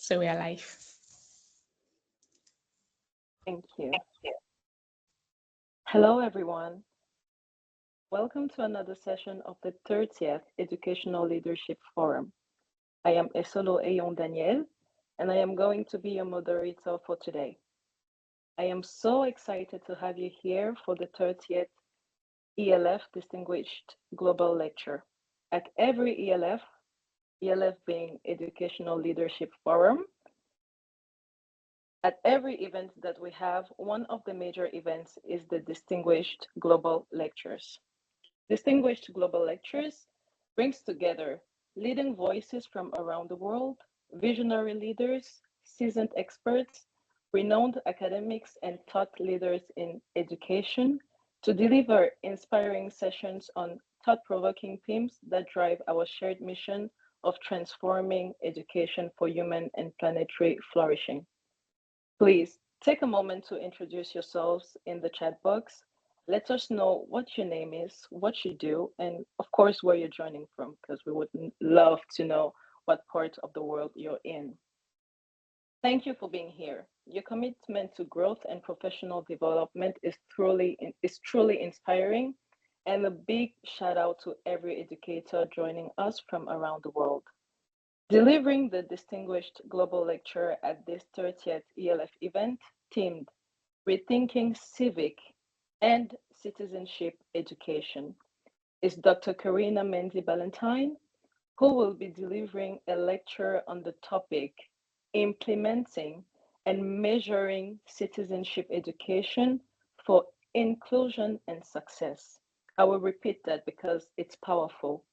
So we are live. Thank you. Hello, everyone. Welcome to another session of the 30th Educational Leadership Forum. I am Esolo Eyon Daniel, and I am going to be your moderator for today. I am so excited to have you here for the 30th ELF Distinguished Global Lecture. At every ELF being Educational Leadership Forum, at every event that we have, one of the major events is the Distinguished Global Lectures. Distinguished Global Lectures brings together leading voices from around the world, visionary leaders, seasoned experts, renowned academics, and thought leaders in education to deliver inspiring sessions on thought-provoking themes that drive our shared mission of transforming education for human and planetary flourishing. Please take a moment to introduce yourselves in the chat box. Let us know what your name is, what you do, and of course, where you're joining from, because we would love to know what part of the world you're in. Thank you for being here. Your commitment to growth and professional development is truly inspiring, and a big shout out to every educator joining us from around the world. Delivering the distinguished global lecture at this 30th ELF event themed Rethinking Civic and Citizenship Education is Dr. Karena Menzie-Ballantyne, who will be delivering a lecture on the topic Implementing and Measuring Citizenship Education for Inclusion and Success. I will repeat that because it's powerful.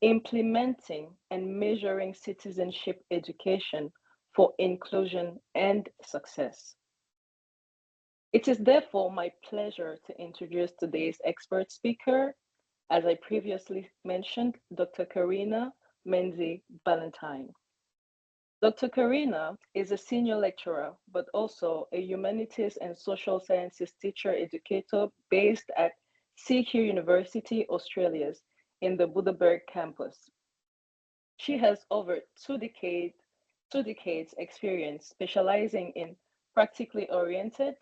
Implementing and measuring citizenship education for inclusion and success. It is therefore my pleasure to introduce today's expert speaker, as I previously mentioned, Dr. Karena Menzie-Ballantyne. Dr. Karena is a senior lecturer, but also a humanities and social sciences teacher-educator based at CQUniversity, Australia's in the Bundaberg campus. She has over two decades experience specializing in practically oriented,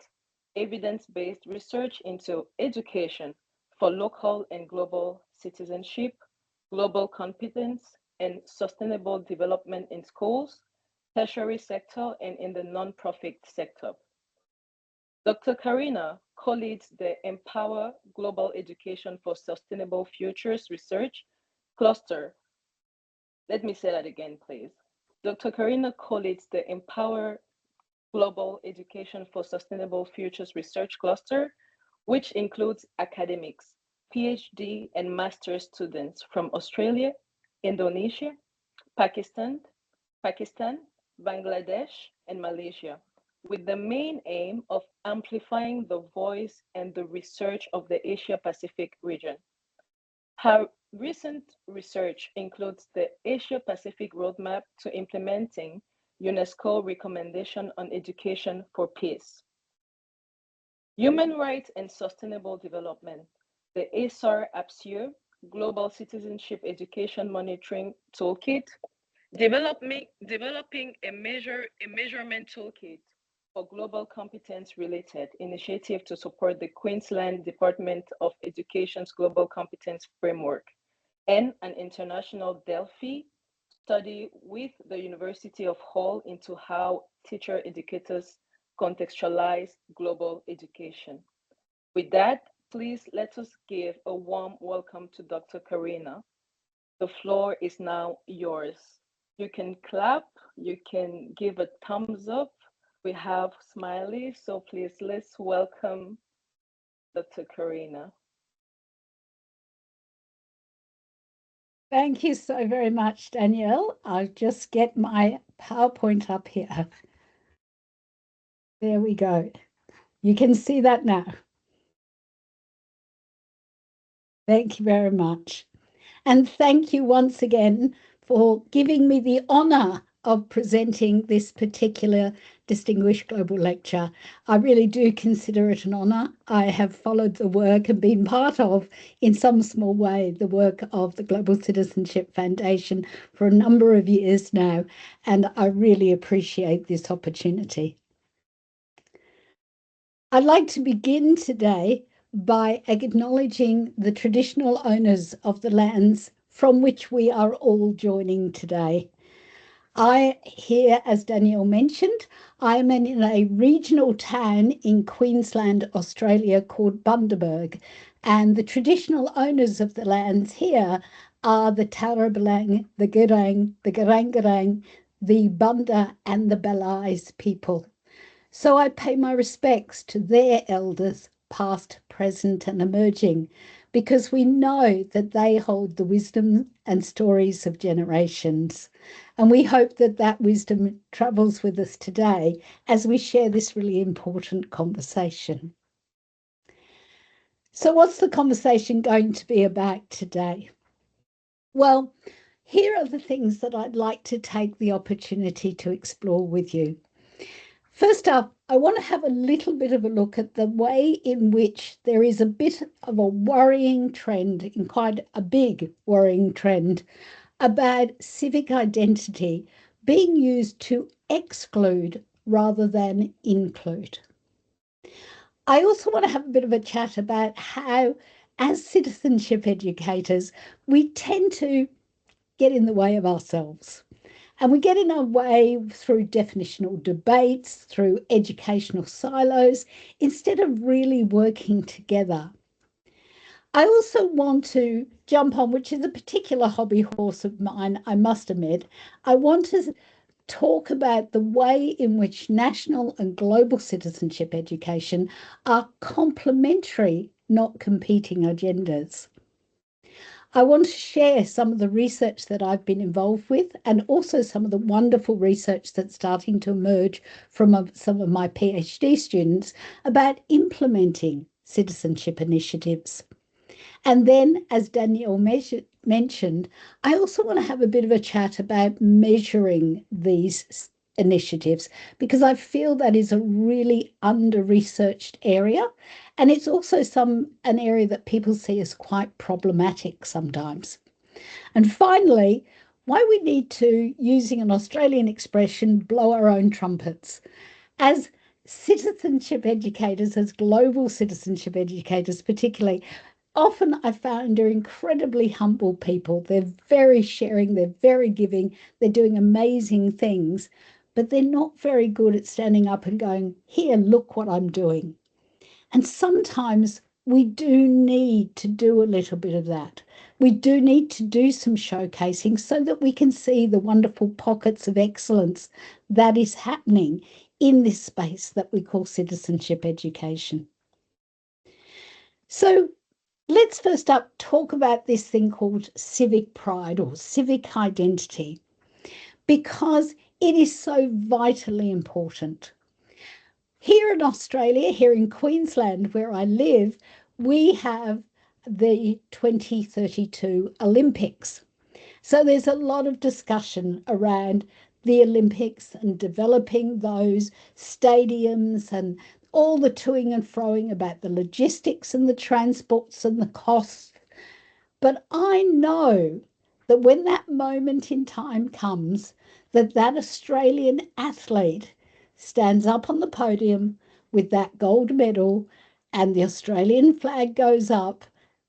evidence-based research into education for local and global citizenship, global competence, and sustainable development in schools, tertiary sector, and in the nonprofit sector. Dr. Karena co-leads the Empower Global Education for Sustainable Futures Research Cluster. Let me say that again, please. Dr. Karena co-leads the Empower Global Education for Sustainable Futures Research Cluster, which includes academics, PhD and master's students from Australia, Indonesia, Pakistan, Bangladesh, and Malaysia, with the main aim of amplifying the voice and the research of the Asia Pacific region. Her recent research includes the Asia Pacific Roadmap to Implementing UNESCO Recommendation on Education for Peace. Human Rights and Sustainable Development, the ASAR-APSU Global Citizenship Education Monitoring Toolkit, developing a measurement toolkit for global competence-related initiative to support the Queensland Department of Education's Global Competence Framework, and an international Delphi study with the University of Hull into how teacher-educators contextualize global education. With that, please let us give a warm welcome to Dr. Karena. The floor is now yours. You can clap, you can give a thumbs up. We have smiley, so please let's welcome Dr. Karena. Thank you so very much, Danielle. I'll just get my PowerPoint up here. There we go. You can see that now. Thank you very much. And thank you once again for giving me the honor of presenting this particular distinguished global lecture. I really do consider it an honour. I have followed the work and been part of, in some small way, the work of the Global Citizenship Foundation for a number of years now, and I really appreciate this opportunity. I'd like to begin today by acknowledging the traditional owners of the lands from which we are all joining today. Here, as Danielle mentioned, I am in a regional town in Queensland, Australia called Bundaberg, and the traditional owners of the lands here are the Tarablang, the Gurang, the Garangarang, the Bunda and the Balais people. So I pay my respects to their elders, past, present, and emerging, because we know that they hold the wisdom and stories of generations. And we hope that that wisdom travels with us today as we share this really important conversation. So, what's the conversation going to be about today? Well, here are the things that I'd like to take the opportunity to explore with you. First up, I want to have a little bit of a look at the way in which there is a bit of a worrying trend, in quite a big worrying trend, about civic identity being used to exclude rather than include. I also want to have a bit of a chat about how, as citizenship educators, we tend to get in the way of ourselves. And we get in our way through definitional debates, through educational silos, instead of really working together. I also want to jump on, which is a particular hobby horse of mine, I must admit. I want to talk about the way in which national and global citizenship education are complementary, not competing agendas. I want to share some of the research that I've been involved with and also some of the wonderful research that's starting to emerge from some of my PhD students about implementing citizenship initiatives. And then, as Danielle mentioned, I also want to have a bit of a chat about measuring these initiatives, because I feel that is a really under-researched area, and it's also an area that people see as quite problematic sometimes. And finally, why we need to, using an Australian expression, blow our own trumpets. As citizenship educators, as global citizenship educators particularly, often I found are incredibly humble people. They're very sharing, they're very giving, they're doing amazing things, but they're not very good at standing up and going, here, look what I'm doing. And sometimes we do need to do a little bit of that. We do need to do some showcasing so that we can see the wonderful pockets of excellence that is happening in this space that we call citizenship education. So let's first up talk about this thing called civic pride or civic identity, because it is so vitally important. Here in Australia, here in Queensland, where I live, we have the 2032 Olympics. So there's a lot of discussion around the Olympics and developing those stadiums and all the toing and froing about the logistics and the transports and the costs. But I know that when that moment in time comes, that Australian athlete stands up on the podium with that gold medal and the Australian flag goes up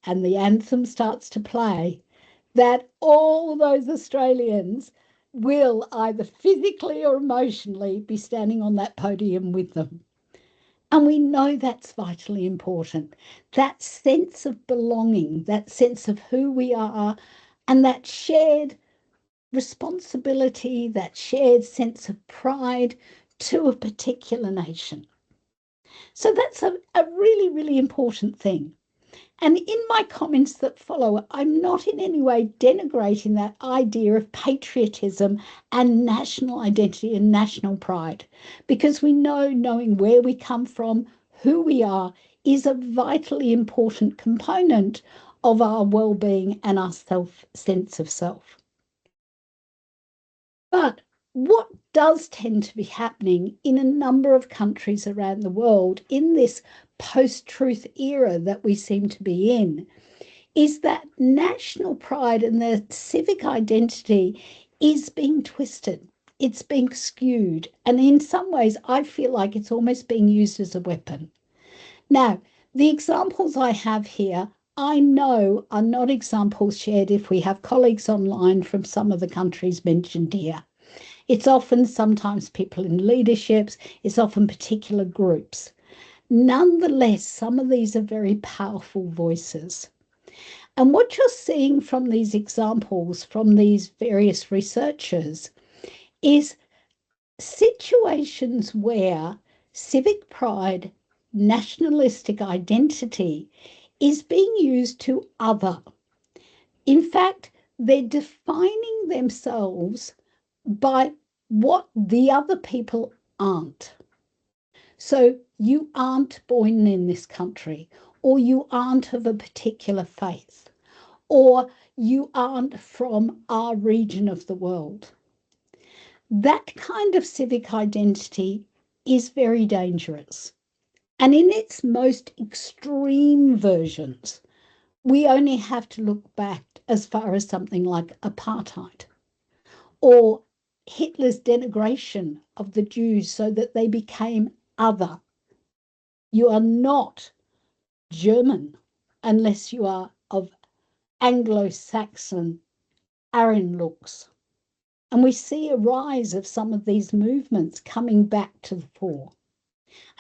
and the anthem starts to play, that all those Australians will either physically or emotionally be standing on that podium with them. And we know that's vitally important. That sense of belonging, that sense of who we are, and that shared responsibility, that shared sense of pride to a particular nation. So that's a really, really important thing. And in my comments that follow, I'm not in any way denigrating that idea of patriotism and national identity and national pride, because we know knowing where we come from, who we are, is a vitally important component of our well-being and our sense of self. But what does tend to be happening in a number of countries around the world in this post-truth era that we seem to be in is that national pride and the civic identity is being twisted. It's being skewed. And in some ways, I feel like it's almost being used as a weapon. Now, the examples I have here, I know are not examples shared if we have colleagues online from some of the countries mentioned here. It's often sometimes people in leaderships, it's often particular groups. Nonetheless, some of these are very powerful voices. And what you're seeing from these examples, from these various researchers, is situations where civic pride, nationalistic identity is being used to other. In fact, they're defining themselves by what the other people aren't. So you aren't born in this country, or you aren't of a particular faith, or you aren't from our region of the world. That kind of civic identity is very dangerous. And in its most extreme versions, we only have to look back as far as something like apartheid or Hitler's denigration of the Jews so that they became other. You are not German unless you are of Anglo-Saxon Aryan looks. And we see a rise of some of these movements coming back to the fore.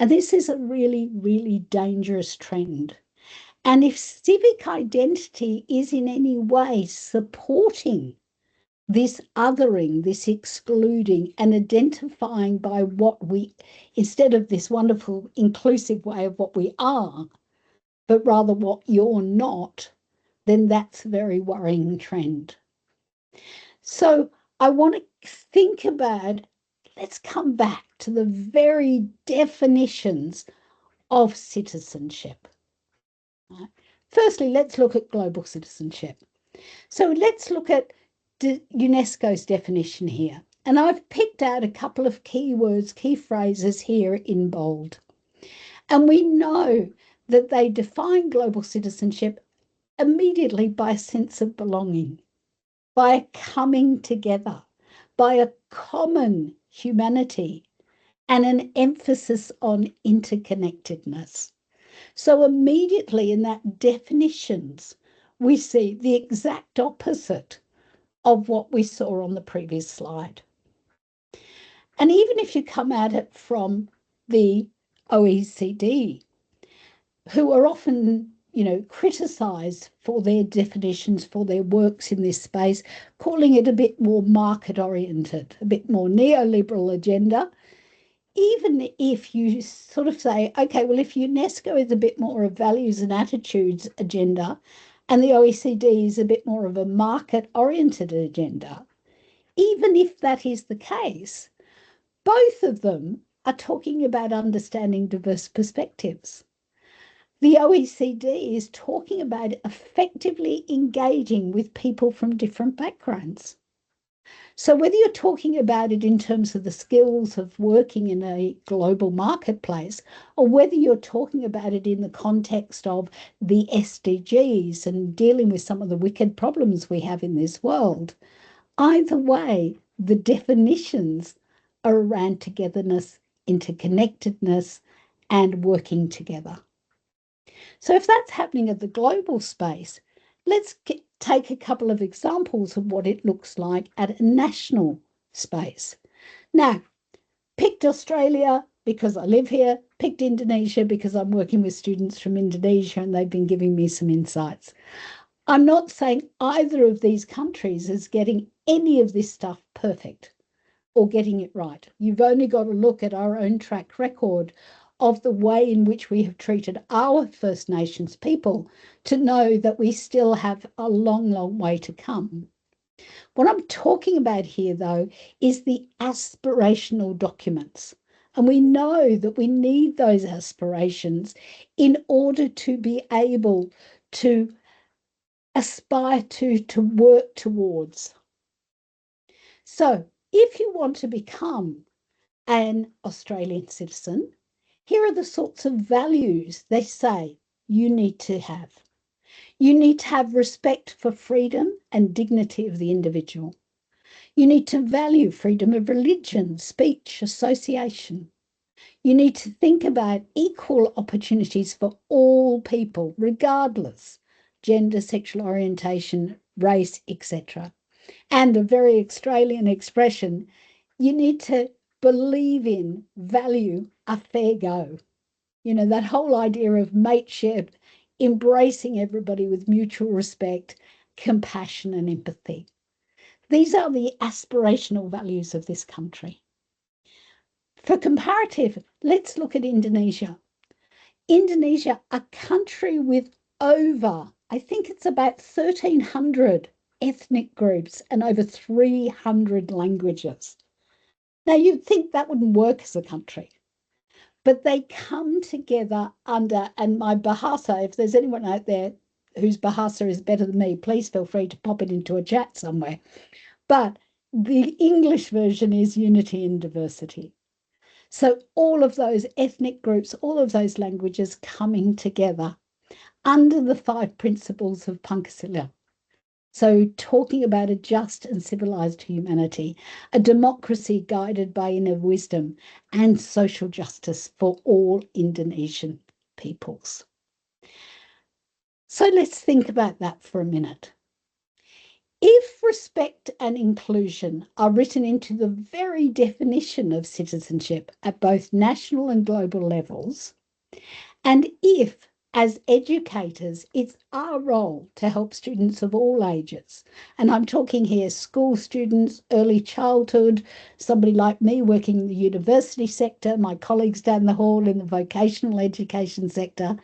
And this is a really, really dangerous trend. And if civic identity is in any way supporting this othering, this excluding, and identifying by what we, instead of this wonderful inclusive way of what we are, but rather what you're not, then that's a very worrying trend. So I want to think about, let's come back to the very definitions of citizenship. Firstly, let's look at global citizenship. So let's look at UNESCO's definition here. And I've picked out a couple of key words, key phrases here in bold. And we know that they define global citizenship immediately by a sense of belonging, by a coming together, by a common humanity, and an emphasis on interconnectedness. So immediately in that definitions, we see the exact opposite of what we saw on the previous slide. And even if you come at it from the OECD, who are often, criticized for their definitions, for their works in this space, calling it a bit more market-oriented, a bit more neoliberal agenda, even if you sort of say, okay, well, if UNESCO is a bit more of values and attitudes agenda, and the OECD is a bit more of a market-oriented agenda, even if that is the case, both of them are talking about understanding diverse perspectives. The OECD is talking about effectively engaging with people from different backgrounds. So whether you're talking about it in terms of the skills of working in a global marketplace, or whether you're talking about it in the context of the SDGs and dealing with some of the wicked problems we have in this world, either way, the definitions are around togetherness, interconnectedness, and working together. So if that's happening at the global space, let's take a couple of examples of what it looks like at a national space. Now, picked Australia because I live here, picked Indonesia because I'm working with students from Indonesia and they've been giving me some insights. I'm not saying either of these countries is getting any of this stuff perfect or getting it right. You've only got to look at our own track record of the way in which we have treated our First Nations people to know that we still have a long, long way to come. What I'm talking about here, though, is the aspirational documents. And we know that we need those aspirations in order to be able to aspire to work towards. So if you want to become an Australian citizen, here are the sorts of values they say you need to have. You need to have respect for freedom and dignity of the individual. You need to value freedom of religion, speech, association. You need to think about equal opportunities for all people, regardless gender, sexual orientation, race, etc. And a very Australian expression, you need to believe in, value a fair go. You know, that whole idea of mateship, embracing everybody with mutual respect, compassion, and empathy. These are the aspirational values of this country. For comparative, let's look at Indonesia. Indonesia, a country with over, I think it's about 1,300 ethnic groups and over 300 languages. Now, you'd think that wouldn't work as a country, but they come together under, and my Bahasa, if there's anyone out there whose Bahasa is better than me, please feel free to pop it into a chat somewhere. But the English version is unity in diversity. So all of those ethnic groups, all of those languages coming together under the 5 principles of Pancasila. So talking about a just and civilized humanity, a democracy guided by inner wisdom, and social justice for all Indonesian peoples. So let's think about that for a minute. If respect and inclusion are written into the very definition of citizenship at both national and global levels, and if, as educators, it's our role to help students of all ages, and I'm talking here school students, early childhood, somebody like me working in the university sector, my colleagues down the hall in the vocational education sector,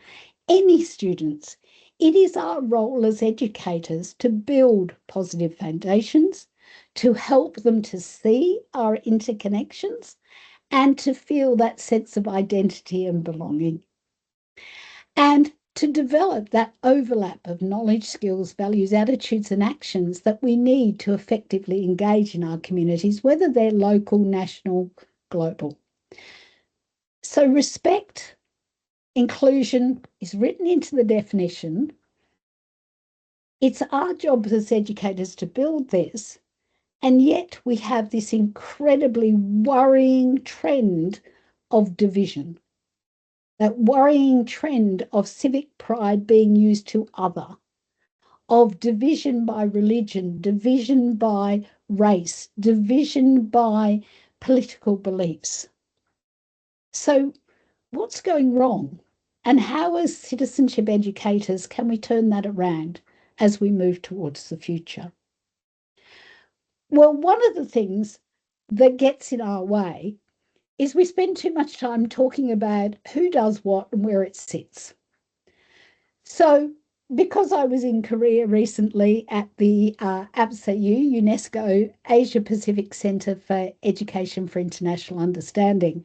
any students, it is our role as educators to build positive foundations, to help them to see our interconnections, and to feel that sense of identity and belonging. And to develop that overlap of knowledge, skills, values, attitudes, and actions that we need to effectively engage in our communities, whether they're local, national, global. So respect, inclusion is written into the definition. It's our job as educators to build this, and yet we have this incredibly worrying trend of division. That worrying trend of civic pride being used to other, of division by religion, division by race, division by political beliefs. So what's going wrong? And how, as citizenship educators, can we turn that around as we move towards the future? Well, one of the things that gets in our way is we spend too much time talking about who does what and where it sits. So because I was in Korea recently at the APSAU, UNESCO Asia Pacific Centre for Education for International Understanding,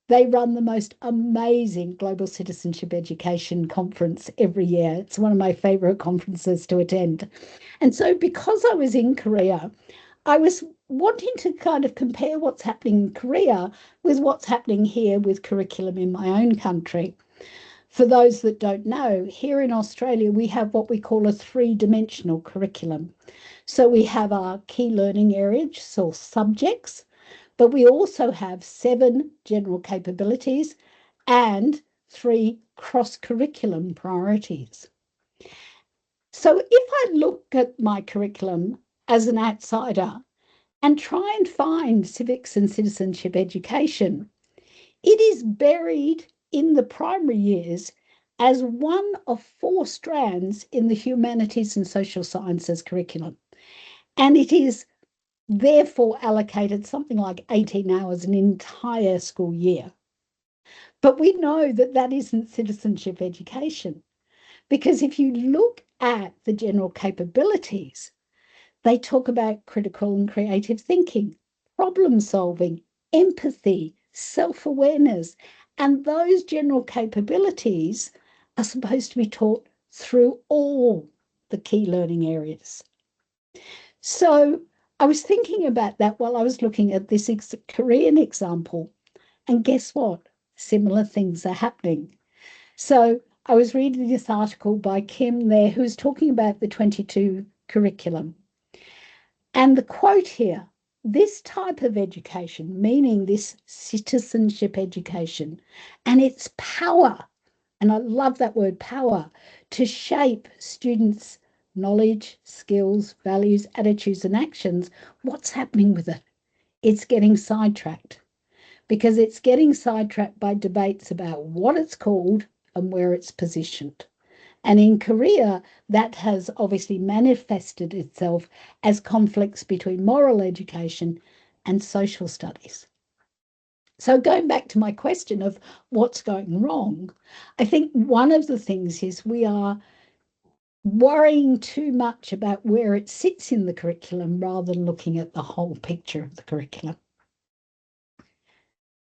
they run the most amazing global citizenship education conference every year. It's one of my favourite conferences to attend. And so because I was in Korea, I was wanting to kind of compare what's happening in Korea with what's happening here with curriculum in my own country. For those that don't know, here in Australia, we have what we call a 3-dimensional curriculum. So we have our key learning areas or subjects, but we also have 7 general capabilities and 3 cross-curriculum priorities. So if I look at my curriculum as an outsider and try and find civics and citizenship education, it is buried in the primary years as one of 4 strands in the humanities and social sciences curriculum. And it is therefore allocated something like 18 hours an entire school year. But we know that that isn't citizenship education, because if you look at the general capabilities, they talk about critical and creative thinking, problem solving, empathy, self-awareness, and those general capabilities are supposed to be taught through all the key learning areas. So I was thinking about that while I was looking at this Korean example. And guess what? Similar things are happening. So I was reading this article by Kim there, who's talking about the 22 curriculum. And the quote here, this type of education, meaning this citizenship education, and its power, and I love that word power, to shape students' knowledge, skills, values, attitudes, and actions, what's happening with it? It's getting sidetracked because it's getting sidetracked by debates about what it's called and where it's positioned. And in Korea, that has obviously manifested itself as conflicts between moral education and social studies. So, going back to my question of what's going wrong, I think one of the things is we are worrying too much about where it sits in the curriculum rather than looking at the whole picture of the curriculum.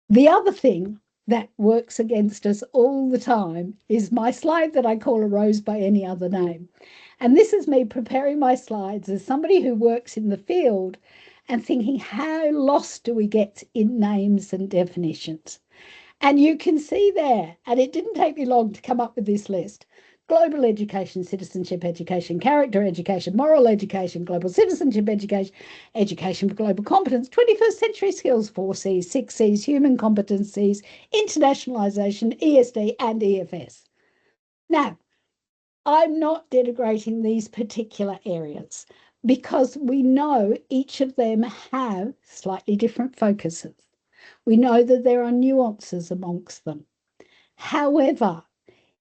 The other thing that works against us all the time is my slide that I call A Rose by Any Other Name. And this is me preparing my slides as somebody who works in the field and thinking, how lost do we get in names and definitions? And you can see there, and it didn't take me long to come up with this list: global education, citizenship education, character education, moral education, global citizenship education, education for global competence, 21st century skills, 4Cs, 6Cs, human competencies, internationalization, ESD, and EFS. Now, I'm not denigrating these particular areas because we know each of them have slightly different focuses. We know that there are nuances amongst them. However,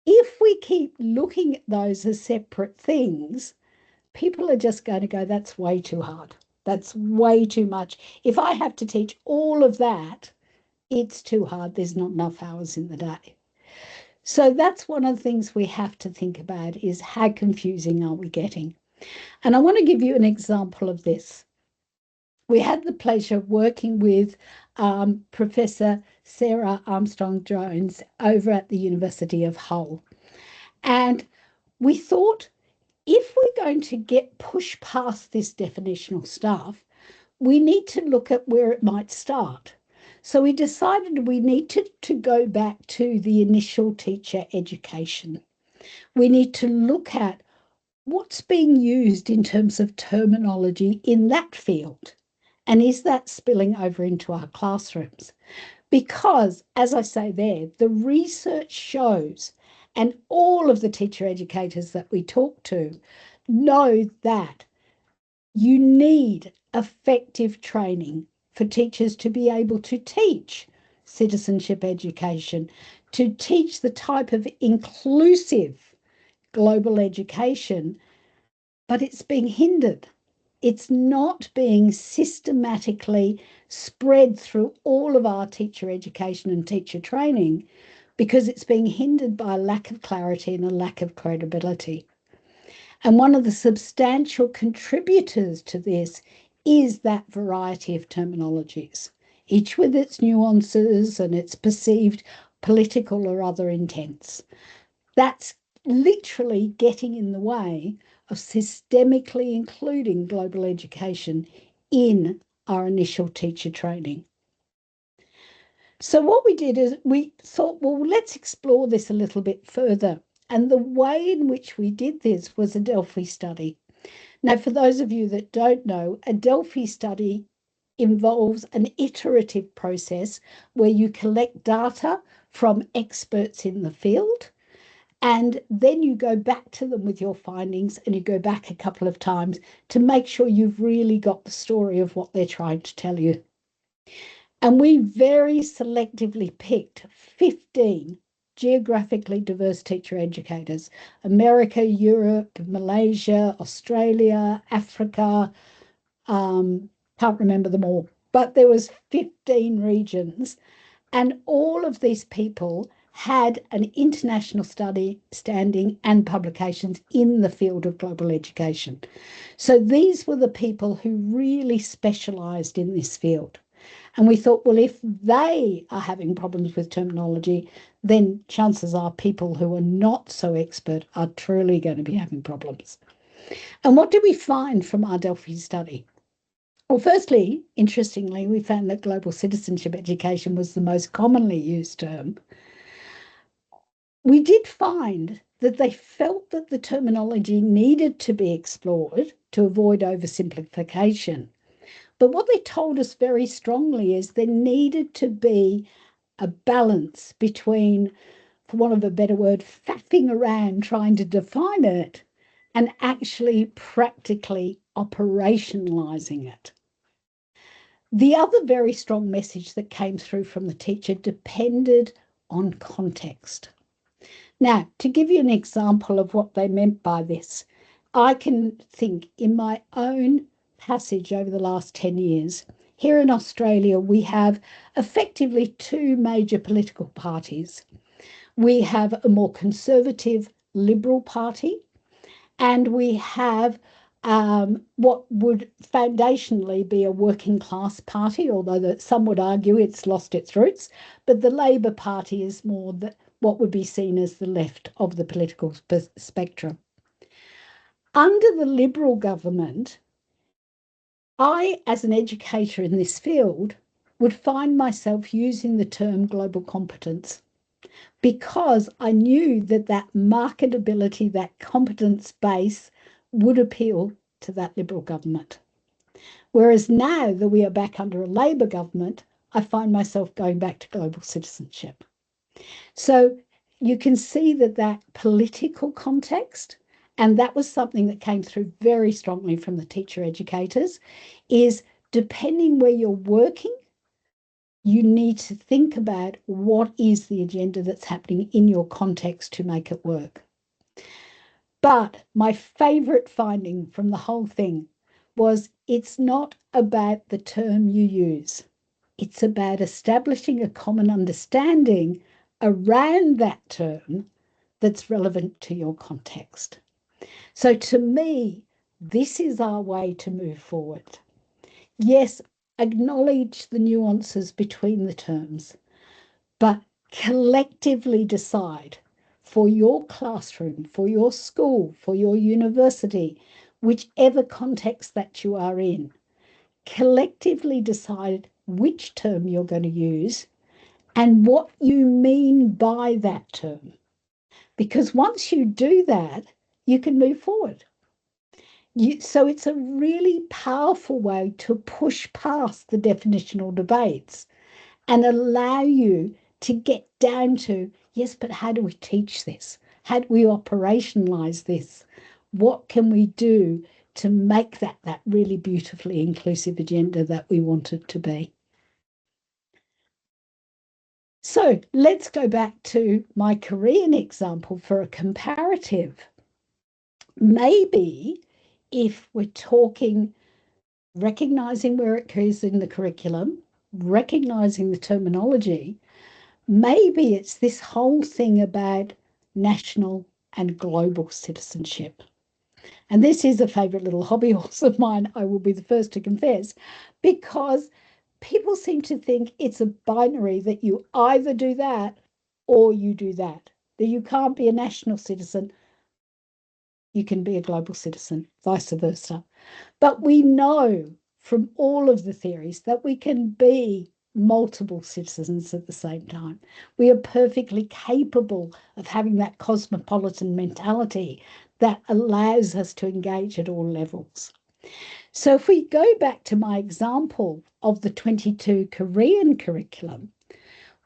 if we keep looking at those as separate things, people are just going to go, that's way too hard. That's way too much. If I have to teach all of that, it's too hard. There's not enough hours in the day. So that's one of the things we have to think about is how confusing are we getting? And I want to give you an example of this. We had the pleasure of working with Professor Sarah Armstrong-Jones over at the University of Hull. And we thought, if we're going to get push past this definitional stuff, we need to look at where it might start. So we decided we need to go back to the initial teacher education. We need to look at what's being used in terms of terminology in that field. And is that spilling over into our classrooms? Because, as I say there, the research shows, and all of the teacher educators that we talk to know that you need effective training for teachers to be able to teach citizenship education, to teach the type of inclusive global education, but it's being hindered. It's not being systematically spread through all of our teacher education and teacher training because it's being hindered by a lack of clarity and a lack of credibility. And one of the substantial contributors to this is that variety of terminologies, each with its nuances and its perceived political or other intents. That's literally getting in the way of systemically including global education in our initial teacher training. So what we did is we thought, well, let's explore this a little bit further. And the way in which we did this was a Delphi study. Now, for those of you that don't know, a Delphi study involves an iterative process where you collect data from experts in the field, and then you go back to them with your findings and you go back a couple of times to make sure you've really got the story of what they're trying to tell you. And we very selectively picked 15 geographically diverse teacher educators: America, Europe, Malaysia, Australia, Africa, can't remember them all, but there was 15 regions. And all of these people had an international study standing and publications in the field of global education. So these were the people who really specialized in this field. And we thought, well, if they are having problems with terminology, then chances are people who are not so expert are truly going to be having problems. And what did we find from our Delphi study? Well, firstly, interestingly, we found that global citizenship education was the most commonly used term. We did find that they felt that the terminology needed to be explored to avoid oversimplification. But what they told us very strongly is there needed to be a balance between, for want of a better word, faffing around trying to define it and actually practically operationalizing it. The other very strong message that came through from the teacher depended on context. Now, to give you an example of what they meant by this, I can think in my own passage over the last 10 years, here in Australia, we have effectively two major political parties. We have a more conservative Liberal Party, and we have what would foundationally be a working class party, although some would argue it's lost its roots. But the Labor Party is more what would be seen as the left of the political spectrum. Under the Liberal government, I, as an educator in this field, would find myself using the term global competence because I knew that that marketability, that competence base would appeal to that Liberal government. Whereas now that we are back under a Labor government, I find myself going back to global citizenship. So you can see that that political context, and that was something that came through very strongly from the teacher educators, is depending where you're working, you need to think about what is the agenda that's happening in your context to make it work. But my favorite finding from the whole thing was it's not about the term you use. It's about establishing a common understanding around that term that's relevant to your context. So to me, this is our way to move forward. Yes, acknowledge the nuances between the terms, but collectively decide for your classroom, for your school, for your university, whichever context that you are in, collectively decide which term you're going to use and what you mean by that term. Because once you do that, you can move forward. So it's a really powerful way to push past the definitional debates and allow you to get down to, yes, but how do we teach this? How do we operationalize this? What can we do to make that really beautifully inclusive agenda that we want it to be? So let's go back to my Korean example for a comparative. Maybe if we're talking, recognizing where it occurs in the curriculum, recognizing the terminology, maybe it's this whole thing about national and global citizenship. And this is a favorite little hobby horse of mine, I will be the first to confess, because people seem to think it's a binary that you either do that or you do that you can't be a national citizen, you can be a global citizen, vice versa. But we know from all of the theories that we can be multiple citizens at the same time. We are perfectly capable of having that cosmopolitan mentality that allows us to engage at all levels. So if we go back to my example of the 22 Korean curriculum,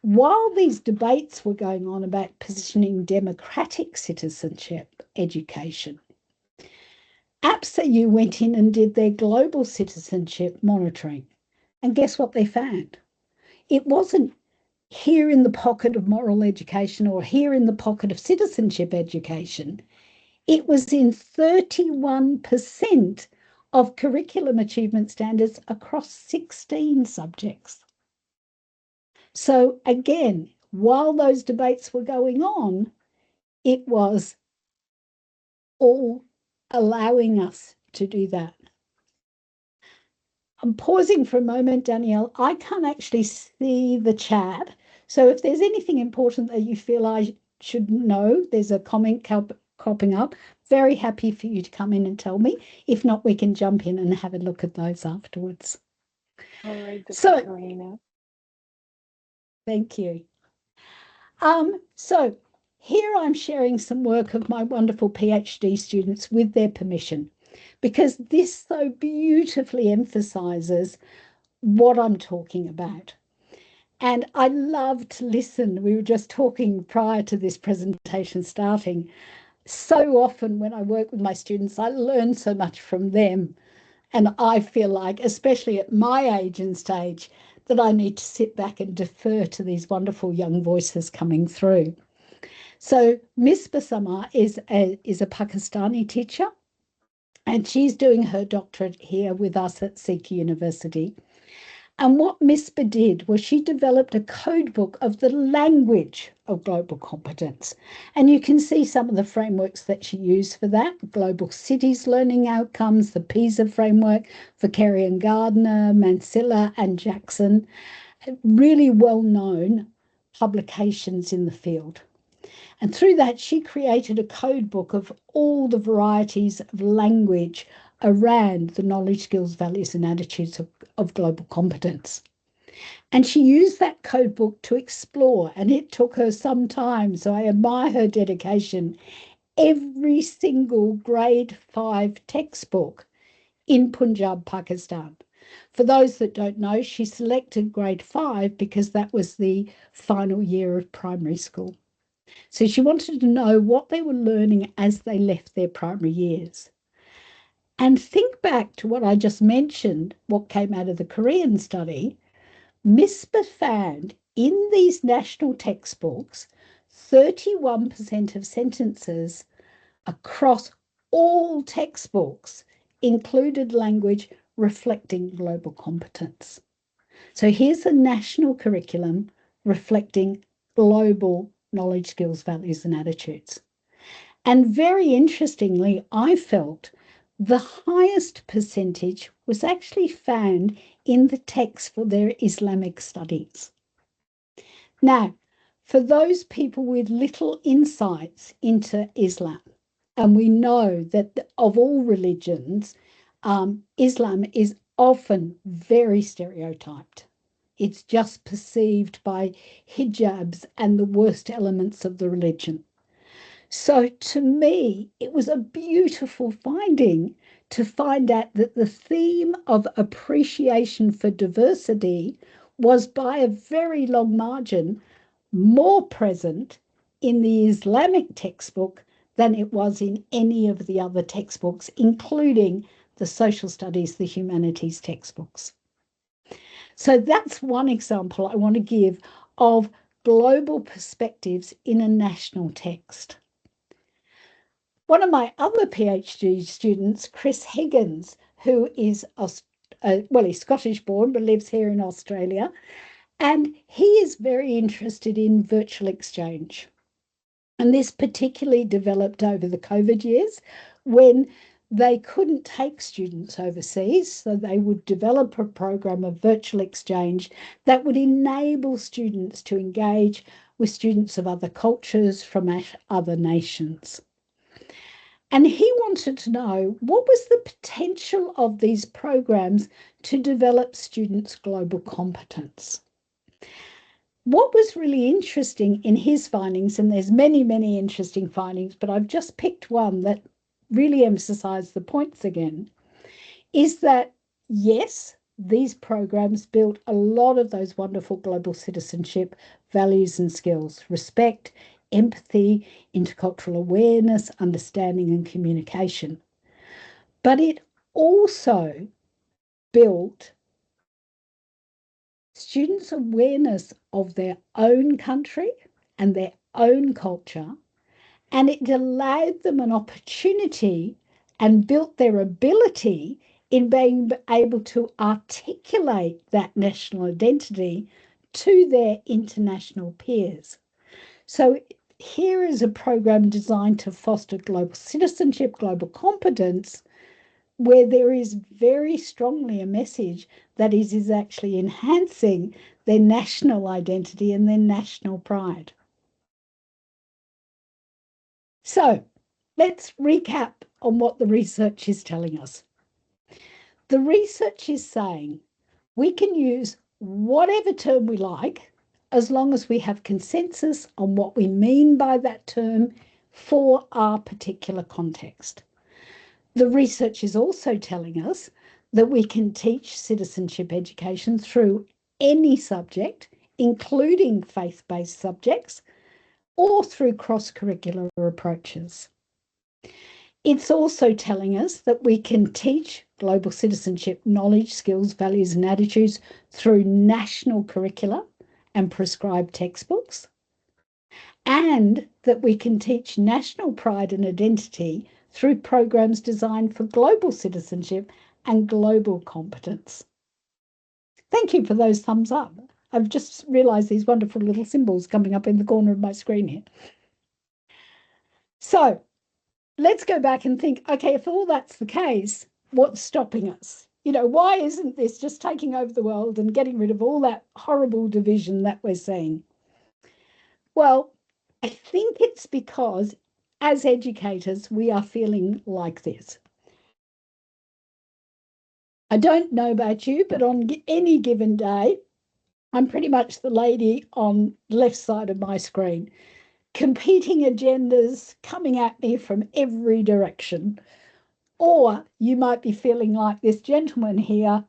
while these debates were going on about positioning democratic citizenship education, APSAU went in and did their global citizenship monitoring. And guess what they found? It wasn't here in the pocket of moral education or here in the pocket of citizenship education. It was in 31% of curriculum achievement standards across 16 subjects. So again, while those debates were going on, it was all allowing us to do that. I'm pausing for a moment, Danielle. I can't actually see the chat. So if there's anything important that you feel I should know, there's a comment cropping up. Very happy for you to come in and tell me. If not, we can jump in and have a look at those afterwards. All right, Dr. So, Karina. thank you. So here I'm sharing some work of my wonderful PhD students with their permission, because this so beautifully emphasizes what I'm talking about. And I love to listen. We were just talking prior to this presentation starting. So often when I work with my students, I learn so much from them. And I feel like, especially at my age and stage, that I need to sit back and defer to these wonderful young voices coming through. So Miss Basama is a Pakistani teacher, and she's doing her doctorate here with us at CQUniversity. And what MISPA did was she developed a code book of the language of global competence. And you can see some of the frameworks that she used for that: Global Cities Learning Outcomes, the PISA framework for Kerry and Gardner, Mansilla and Jackson, really well-known publications in the field. And through that, she created a code book of all the varieties of language around the knowledge, skills, values, and attitudes of global competence. And she used that code book to explore, and it took her some time. So I admire her dedication. Every single grade 5 textbook in Punjab, Pakistan. For those that don't know, she selected grade 5 because that was the final year of primary school. So she wanted to know what they were learning as they left their primary years. And think back to what I just mentioned, what came out of the Korean study. MISPA found in these national textbooks, 31% of sentences across all textbooks included language reflecting global competence. So here's a national curriculum reflecting global knowledge, skills, values, and attitudes. And very interestingly, I felt the highest percentage was actually found in the text for their Islamic studies. Now, for those people with little insights into Islam, and we know that of all religions, Islam is often very stereotyped. It's just perceived by hijabs and the worst elements of the religion. So to me, it was a beautiful finding to find out that the theme of appreciation for diversity was by a very long margin more present in the Islamic textbook than it was in any of the other textbooks, including the social studies, the humanities textbooks. So that's one example I want to give of global perspectives in a national text. One of my other PhD students, Chris Higgins, who is, he's Scottish born but lives here in Australia, and he is very interested in virtual exchange. And this particularly developed over the COVID years when they couldn't take students overseas. So they would develop a program of virtual exchange that would enable students to engage with students of other cultures from other nations. And he wanted to know what was the potential of these programs to develop students' global competence. What was really interesting in his findings, and there's many, many interesting findings, but I've just picked one that really emphasized the points again, is that yes, these programs built a lot of those wonderful global citizenship values and skills: respect, empathy, intercultural awareness, understanding, and communication. But it also built students' awareness of their own country and their own culture, and it allowed them an opportunity and built their ability in being able to articulate that national identity to their international peers. So here is a program designed to foster global citizenship, global competence, where there is very strongly a message that is actually enhancing their national identity and their national pride. So let's recap on what the research is telling us. The research is saying we can use whatever term we like as long as we have consensus on what we mean by that term for our particular context. The research is also telling us that we can teach citizenship education through any subject, including faith-based subjects, or through cross-curricular approaches. It's also telling us that we can teach global citizenship knowledge, skills, values, and attitudes through national curricula and prescribed textbooks, and that we can teach national pride and identity through programs designed for global citizenship and global competence. Thank you for those thumbs up. I've just realised these wonderful little symbols coming up in the corner of my screen here. So let's go back and think, okay, if all that's the case, what's stopping us? You know, why isn't this just taking over the world and getting rid of all that horrible division that we're seeing? Well, I think it's because as educators, we are feeling like this. I don't know about you, but on any given day, I'm pretty much the lady on the left side of my screen, competing agendas coming at me from every direction. Or you might be feeling like this gentleman here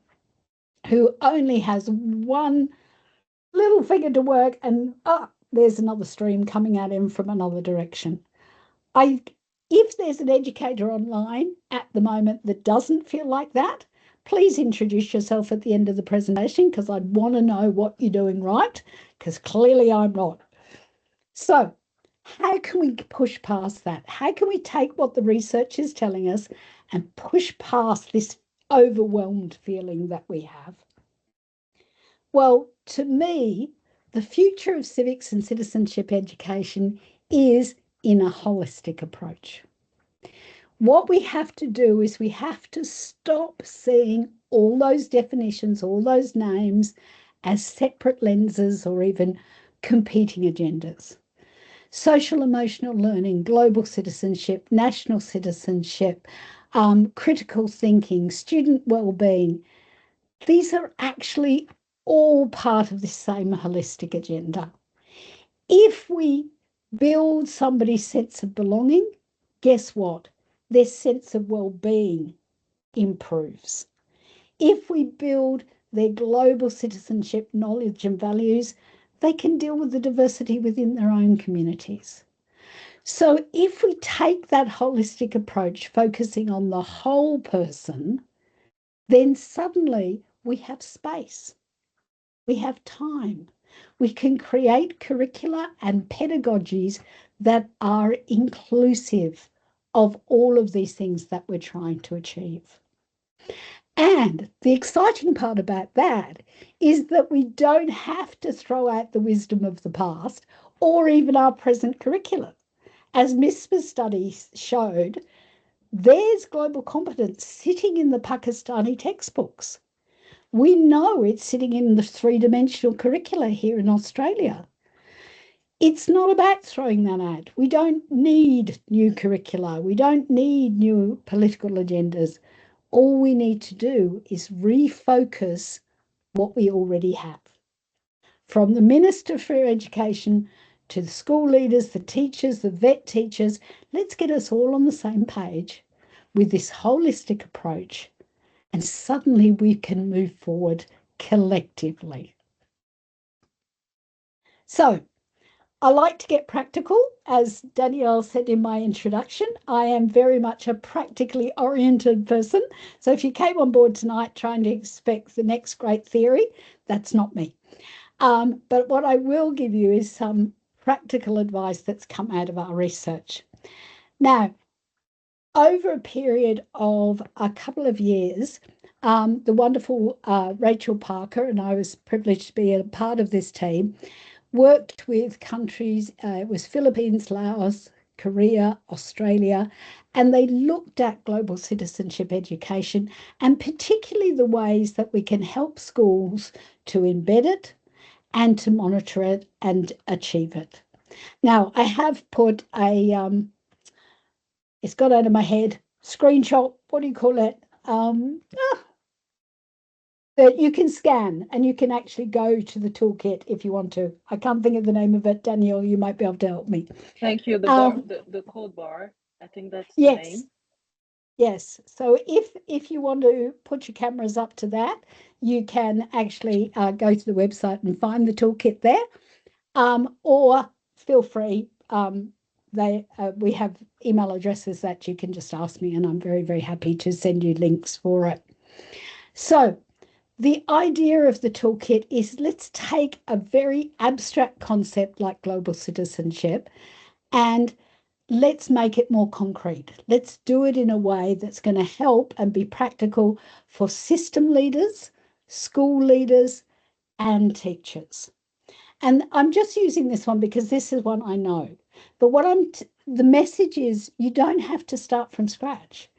who only has one little figure to work and there's another stream coming at him from another direction. If there's an educator online at the moment that doesn't feel like that, please introduce yourself at the end of the presentation because I'd want to know what you're doing right, because clearly I'm not. So how can we push past that? How can we take what the research is telling us and push past this overwhelmed feeling that we have? Well, to me, the future of civics and citizenship education is in a holistic approach. What we have to do is we have to stop seeing all those definitions, all those names as separate lenses or even competing agendas. Social emotional learning, global citizenship, national citizenship, critical thinking, student well-being, these are actually all part of the same holistic agenda. If we build somebody's sense of belonging, guess what? Their sense of well-being improves. If we build their global citizenship knowledge and values, they can deal with the diversity within their own communities. So if we take that holistic approach, focusing on the whole person, then suddenly we have space, we have time, we can create curricula and pedagogies that are inclusive of all of these things that we're trying to achieve. And the exciting part about that is that we don't have to throw out the wisdom of the past or even our present curriculum. As MISPA's studies showed, there's global competence sitting in the Pakistani textbooks. We know it's sitting in the three-dimensional curricula here in Australia. It's not about throwing that out. We don't need new curricula. We don't need new political agendas. All we need to do is refocus what we already have. From the Minister for Education to the school leaders, the teachers, the vet teachers, let's get us all on the same page with this holistic approach, and suddenly we can move forward collectively. So I like to get practical. As Danielle said in my introduction, I am very much a practically oriented person. So if you came on board tonight trying to expect the next great theory, that's not me. But what I will give you is some practical advice that's come out of our research. Now, over a period of a couple of years, the wonderful Rachel Parker, and I was privileged to be a part of this team, worked with countries, it was Philippines, Laos, Korea, Australia, and they looked at global citizenship education and particularly the ways that we can help schools to embed it and to monitor it and achieve it. Now, I have put a It's got out of my head. Screenshot, what do you call it? That you can scan and you can actually go to the toolkit if you want to. I can't think of the name of it. Danielle, you might be able to help me. Thank you. Um, The code bar. I think that's the yes, name. yes. So if you want to put your cameras up to that, you can actually go to the website and find the toolkit there. Or feel free. We have email addresses that you can just ask me, and I'm very, very happy to send you links for it. So the idea of the toolkit is let's take a very abstract concept like global citizenship and let's make it more concrete. Let's do it in a way that's going to help and be practical for system leaders, school leaders, and teachers. And I'm just using this one because this is one I know. But the message is you don't have to start from scratch.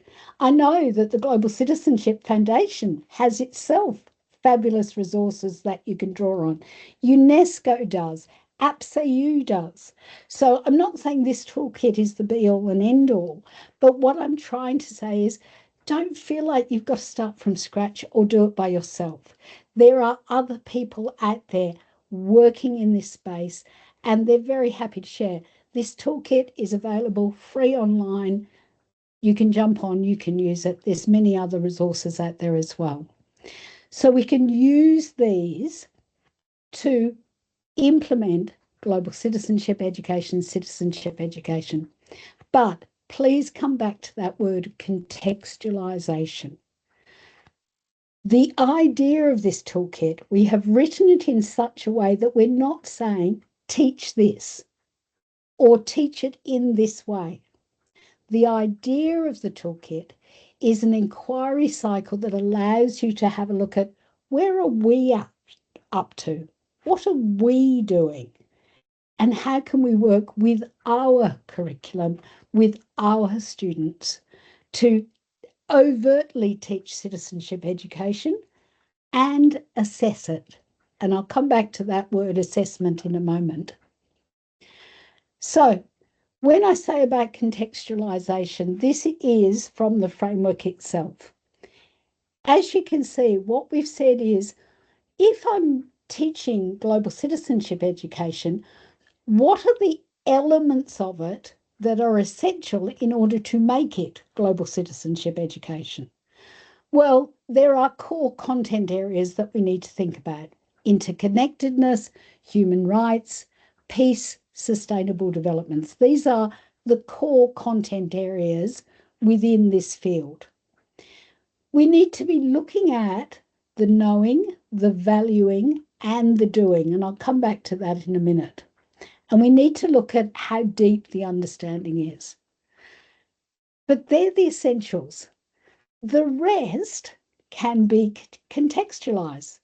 I know that the Global Citizenship Foundation has itself fabulous resources that you can draw on. UNESCO does, AppSAU does. So I'm not saying this toolkit is the be all and end all, but what I'm trying to say is don't feel like you've got to start from scratch or do it by yourself. There are other people out there working in this space, and they're very happy to share. This toolkit is available free online. You can jump on, you can use it. There's many other resources out there as well. So we can use these to implement global citizenship education. But please come back to that word contextualization. The idea of this toolkit, we have written it in such a way that we're not saying teach this or teach it in this way. The idea of the toolkit is an inquiry cycle that allows you to have a look at where are we up to? What are we doing? And how can we work with our curriculum, with our students to overtly teach citizenship education and assess it? And I'll come back to that word assessment in a moment. So when I say about contextualization, this is from the framework itself. As you can see, what we've said is, if I'm teaching global citizenship education, what are the elements of it that are essential in order to make it global citizenship education? Well, there are core content areas that we need to think about: interconnectedness, human rights, peace, sustainable developments. These are the core content areas within this field. We need to be looking at the knowing, the valuing, and the doing, and I'll come back to that in a minute. And we need to look at how deep the understanding is. But they're the essentials. The rest can be contextualized.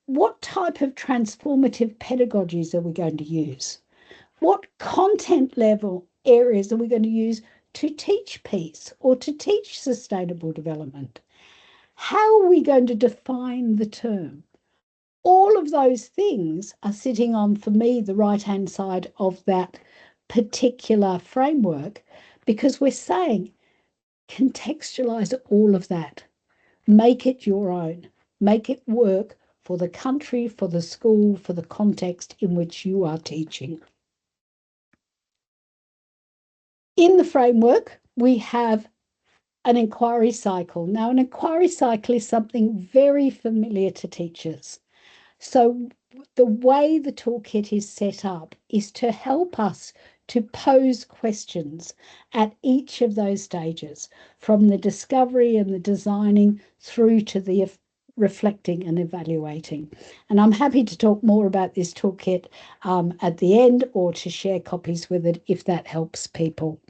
What type of transformative pedagogies are we going to use? What content level areas are we going to use to teach peace or to teach sustainable development? How are we going to define the term? All of those things are sitting on, for me, the right-hand side of that particular framework, because we're saying contextualize all of that. Make it your own. Make it work for the country, for the school, for the context in which you are teaching. In the framework, we have an inquiry cycle. Now, an inquiry cycle is something very familiar to teachers. So the way the toolkit is set up is to help us to pose questions at each of those stages, from the discovery and the designing through to the reflecting and evaluating. And I'm happy to talk more about this toolkit at the end, or to share copies with it if that helps people.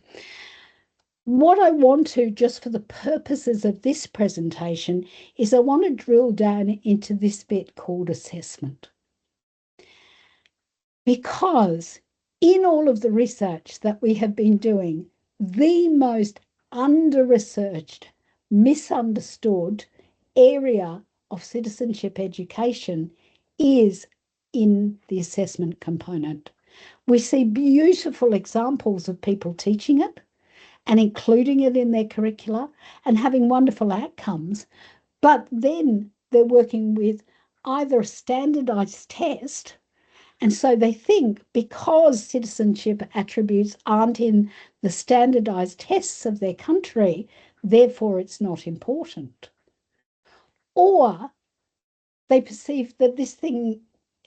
What I want to, just for the purposes of this presentation, is I want to drill down into this bit called assessment. Because in all of the research that we have been doing, the most under-researched, misunderstood area of citizenship education is in the assessment component. We see beautiful examples of people teaching it, and including it in their curricula and having wonderful outcomes. But then they're working with either a standardized test, and so they think because citizenship attributes aren't in the standardized tests of their country, therefore it's not important. Or they perceive that this thing,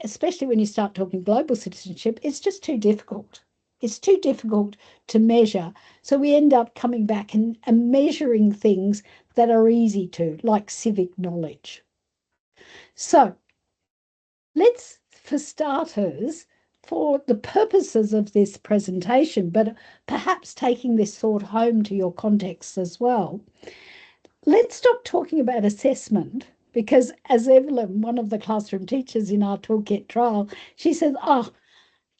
especially when you start talking global citizenship, it's just too difficult. It's too difficult to measure. So we end up coming back and measuring things that are easy to, like civic knowledge. So let's, for starters, for the purposes of this presentation, but perhaps taking this thought home to your context as well, let's stop talking about assessment, because as Evelyn, one of the classroom teachers in our toolkit trial, she says, oh,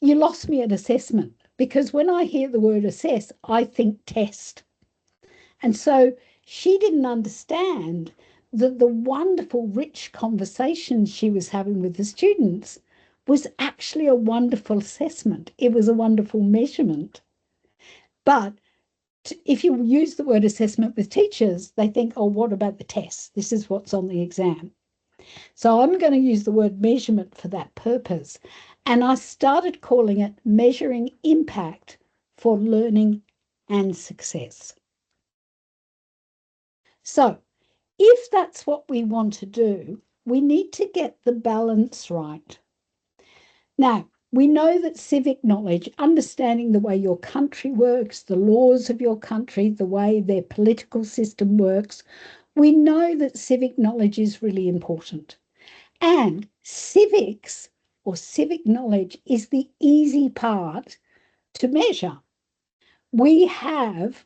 you lost me at assessment, because when I hear the word assess, I think test. And so she didn't understand that the wonderful, rich conversations she was having with the students was actually a wonderful assessment. It was a wonderful measurement. But if you use the word assessment with teachers, they think, oh, what about the tests? This is what's on the exam. So I'm going to use the word measurement for that purpose. And I started calling it measuring impact for learning and success. So if that's what we want to do, we need to get the balance right. Now, we know that civic knowledge, understanding the way your country works, the laws of your country, the way their political system works, we know that civic knowledge is really important. And civics or civic knowledge is the easy part to measure. We have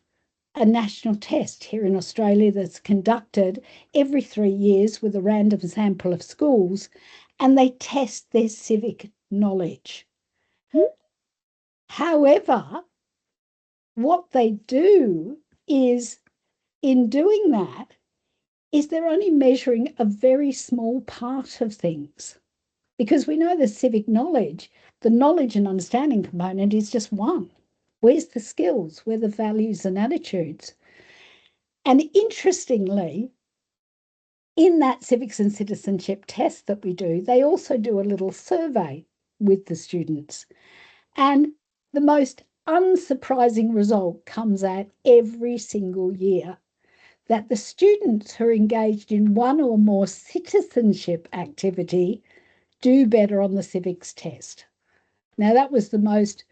a national test here in Australia that's conducted every 3 years with a random sample of schools, and they test their civic knowledge. However, what they do is, in doing that, is they're only measuring a very small part of things. Because we know the civic knowledge, the knowledge and understanding component is just one. Where's the skills? Where are the values and attitudes? And interestingly, in that civics and citizenship test that we do, they also do a little survey with the students. And the most unsurprising result comes out every single year, that the students who are engaged in one or more citizenship activity do better on the civics test. Now, that was the most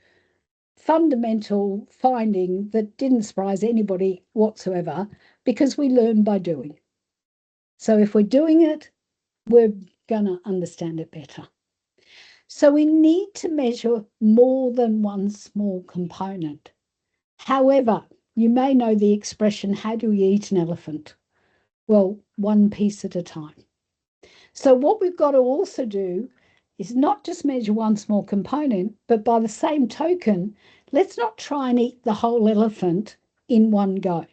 fundamental finding that didn't surprise anybody whatsoever, because we learn by doing. So if we're doing it, we're going to understand it better. So we need to measure more than one small component. However, you may know the expression, how do we eat an elephant? Well, one piece at a time. So what we've got to also do is not just measure one small component, but by the same token, let's not try and eat the whole elephant in one go.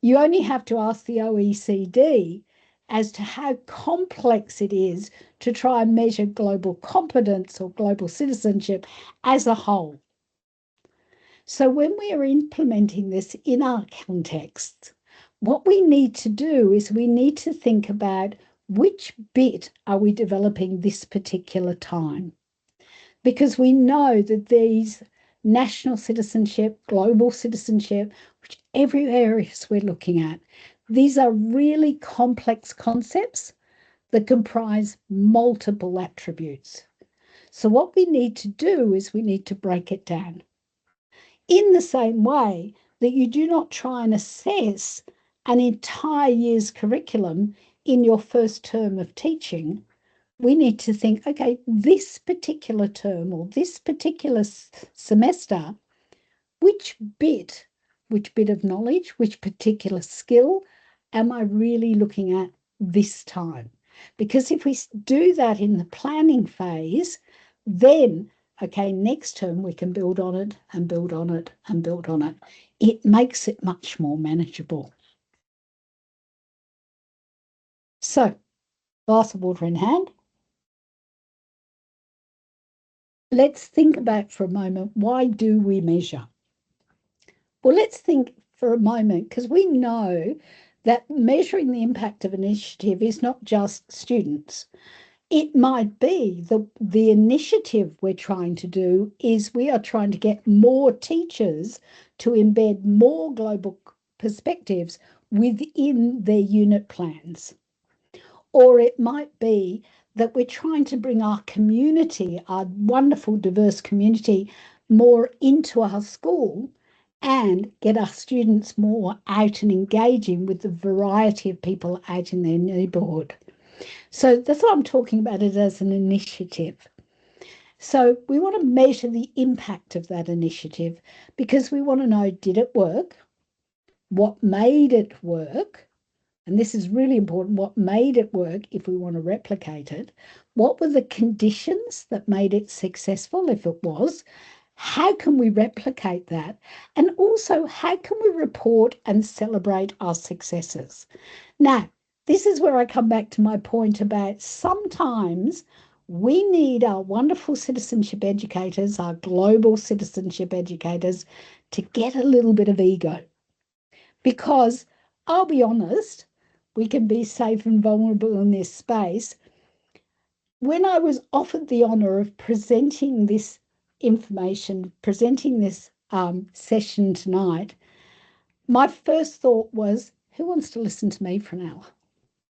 You only have to ask the OECD as to how complex it is to try and measure global competence or global citizenship as a whole. So when we are implementing this in our contexts, what we need to do is we need to think about which bit are we developing this particular time. Because we know that these national citizenship, global citizenship, whichever areas we're looking at, these are really complex concepts that comprise multiple attributes. So what we need to do is we need to break it down. In the same way that you do not try and assess an entire year's curriculum in your first term of teaching, we need to think, okay, this particular term or this particular semester, which bit of knowledge, which particular skill am I really looking at this time? Because if we do that in the planning phase, then, okay, next term we can build on it and build on it and build on it. It makes it much more manageable. So, glass of water in hand. Let's think about for a moment, why do we measure? Well, let's think for a moment, because we know that measuring the impact of an initiative is not just students. It might be the initiative we're trying to do is we are trying to get more teachers to embed more global perspectives within their unit plans. Or it might be that we're trying to bring our community, our wonderful, diverse community, more into our school and get our students more out and engaging with the variety of people out in their neighbourhood. So that's what I'm talking about it as an initiative. So we want to measure the impact of that initiative because we want to know, did it work? What made it work? And this is really important, what made it work if we want to replicate it? What were the conditions that made it successful if it was? How can we replicate that? And also, how can we report and celebrate our successes? Now, this is where I come back to my point about sometimes we need our wonderful citizenship educators, our global citizenship educators, to get a little bit of ego. Because I'll be honest, we can be safe and vulnerable in this space. When I was offered the honor of presenting this information, presenting this session tonight, my first thought was, who wants to listen to me for an hour?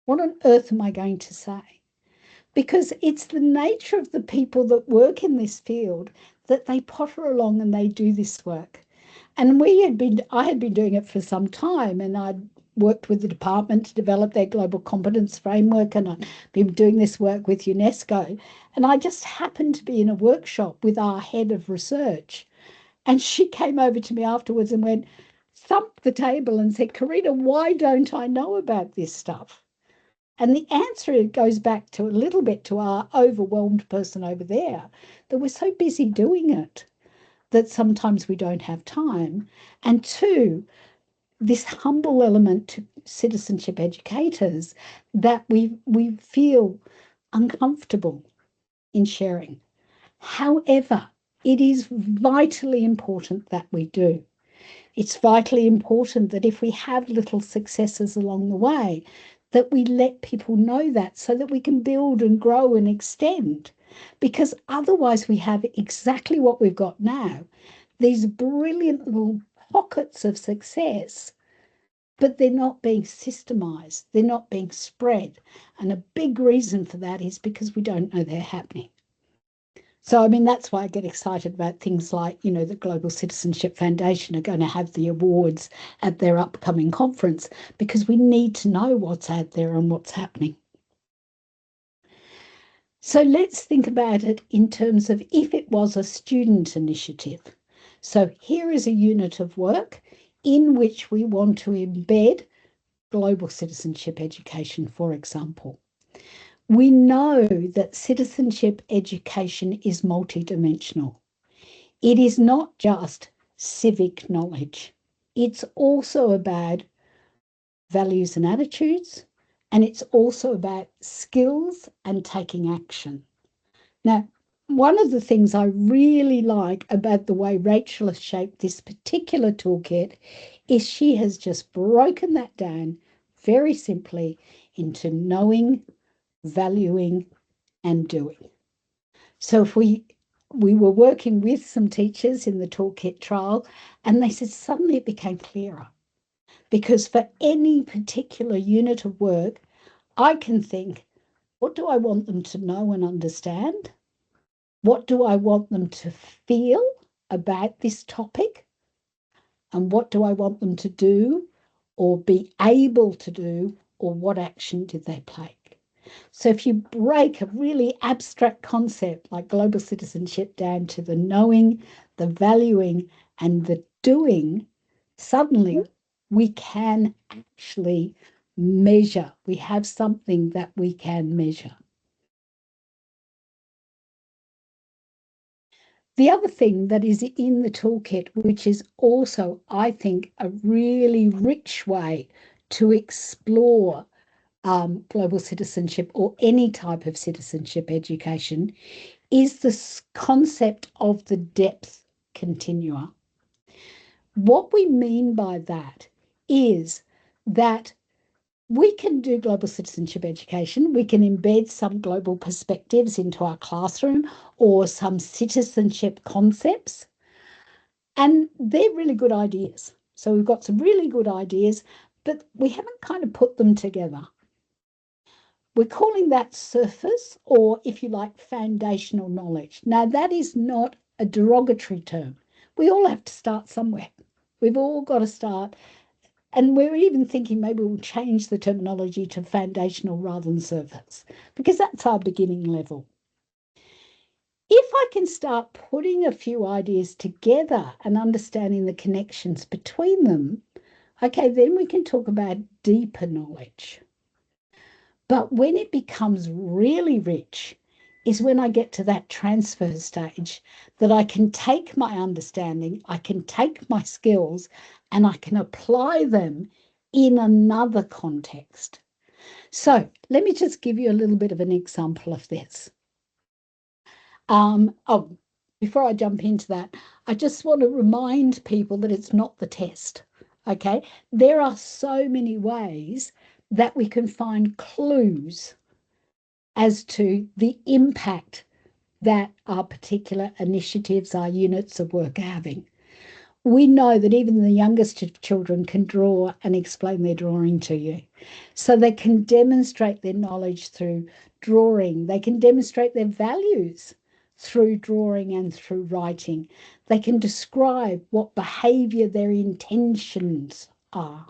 What on earth am I going to say? Because it's the nature of the people that work in this field that they potter along and they do this work. And I had been doing it for some time, and I'd worked with the department to develop their global competence framework, and I'd been doing this work with UNESCO. And I just happened to be in a workshop with our head of research. And she came over to me afterwards and went, thumped the table and said, Karena, why don't I know about this stuff? And the answer goes back to a little bit to our overwhelmed person over there, that we're so busy doing it that sometimes we don't have time. And two, this humble element to citizenship educators that we feel uncomfortable in sharing. However, it is vitally important that we do. It's vitally important that if we have little successes along the way, that we let people know that so that we can build and grow and extend. Because otherwise we have exactly what we've got now, these brilliant little pockets of success, but they're not being systemized, they're not being spread. And a big reason for that is because we don't know they're happening. So, I mean, that's why I get excited about things like, the Global Citizenship Foundation are going to have the awards at their upcoming conference, because we need to know what's out there and what's happening. So let's think about it in terms of if it was a student initiative. So here is a unit of work in which we want to embed global citizenship education, for example. We know that citizenship education is multidimensional. It is not just civic knowledge. It's also about values and attitudes, and it's also about skills and taking action. Now, one of the things I really like about the way Rachel has shaped this particular toolkit is she has just broken that down very simply into knowing, valuing, and doing. So if we were working with some teachers in the toolkit trial, and they said suddenly it became clearer. Because for any particular unit of work, I can think, what do I want them to know and understand? What do I want them to feel about this topic? And what do I want them to do or be able to do, or what action did they take? So if you break a really abstract concept like global citizenship down to the knowing, the valuing, and the doing, suddenly we can actually measure. We have something that we can measure. The other thing that is in the toolkit, which is also, I think, a really rich way to explore global citizenship or any type of citizenship education, is this concept of the depth continua. What we mean by that is that we can do global citizenship education. We can embed some global perspectives into our classroom or some citizenship concepts. And they're really good ideas. So we've got some really good ideas, but we haven't kind of put them together. We're calling that surface, or if you like, foundational knowledge. Now, that is not a derogatory term. We all have to start somewhere. We've all got to start. And we're even thinking maybe we'll change the terminology to foundational rather than surface, because that's our beginning level. If I can start putting a few ideas together and understanding the connections between them, okay, then we can talk about deeper knowledge. But when it becomes really rich is when I get to that transfer stage that I can take my understanding, I can take my skills, and I can apply them in another context. So let me just give you a little bit of an example of this. Before I jump into that, I just want to remind people that it's not the test. Okay, there are so many ways that we can find clues as to the impact that our particular initiatives, our units of work are having. We know that even the youngest of children can draw and explain their drawing to you. So they can demonstrate their knowledge through drawing. They can demonstrate their values through drawing and through writing. They can describe what behavior their intentions are.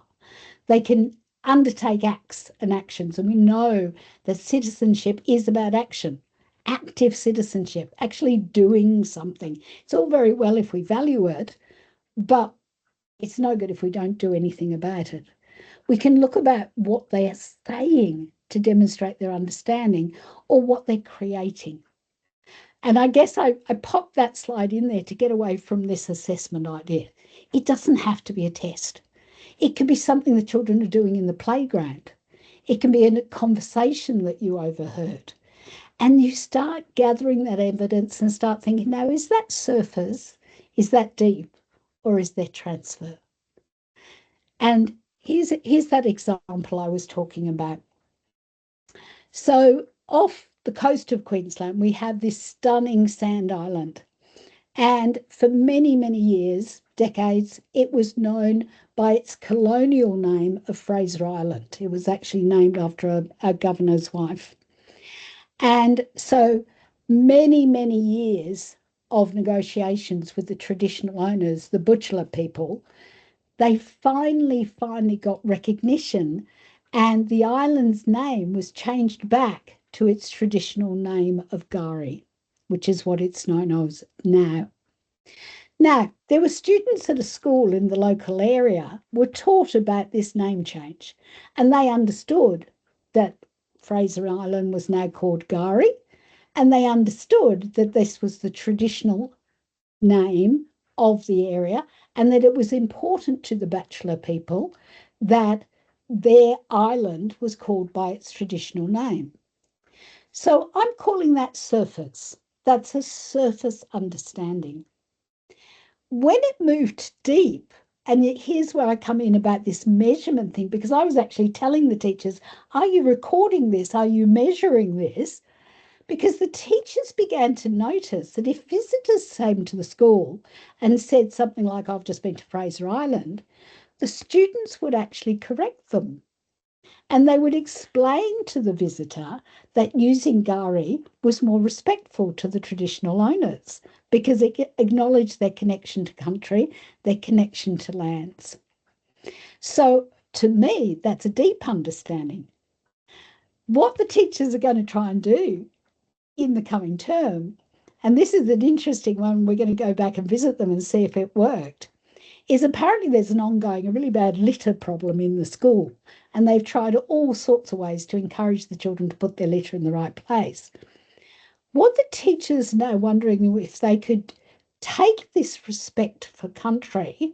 They can undertake acts and actions. And we know that citizenship is about action, active citizenship, actually doing something. It's all very well if we value it, but it's no good if we don't do anything about it. We can look about what they are saying to demonstrate their understanding or what they're creating. And I guess I popped that slide in there to get away from this assessment idea. It doesn't have to be a test. It can be something the children are doing in the playground. It can be a conversation that you overheard. And you start gathering that evidence and start thinking, now, is that surface? Is that deep? Or is there transfer? And here's that example I was talking about. So off the coast of Queensland, we have this stunning sand island. And for many, many years, decades, it was known by its colonial name of Fraser Island. It was actually named after a governor's wife. And so many, many years of negotiations with the traditional owners, the Butchulla people, they finally got recognition, and the island's name was changed back to its traditional name of Gari, which is what it's known as now. Now, there were students at a school in the local area were taught about this name change, and they understood that Fraser Island was now called Gari, and they understood that this was the traditional name of the area and that it was important to the Bachelor people that their island was called by its traditional name. So I'm calling that surface. That's a surface understanding. When it moved deep, and here's where I come in about this measurement thing, because I was actually telling the teachers, are you recording this? Are you measuring this? Because the teachers began to notice that if visitors came to the school and said something like, I've just been to Fraser Island, the students would actually correct them. And they would explain to the visitor that using Gari was more respectful to the traditional owners because it acknowledged their connection to country, their connection to lands. So to me, that's a deep understanding. What the teachers are going to try and do in the coming term, and this is an interesting one, we're going to go back and visit them and see if it worked, is apparently there's an ongoing, a really bad litter problem in the school. And they've tried all sorts of ways to encourage the children to put their litter in the right place. What the teachers now wondering if they could take this respect for country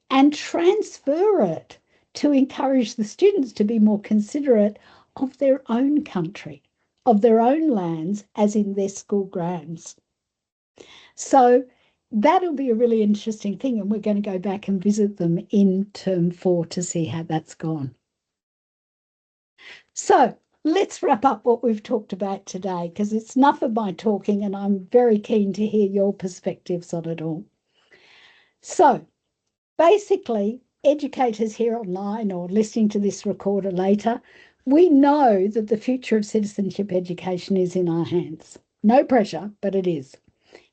and transfer it to encourage the students to be more considerate of their own country, of their own lands, as in their school grounds. So that'll be a really interesting thing. And we're going to go back and visit them in term 4 to see how that's gone. So let's wrap up what we've talked about today, because it's enough of my talking and I'm very keen to hear your perspectives on it all. So basically, educators here online or listening to this recorder later, we know that the future of citizenship education is in our hands. No pressure, but it is.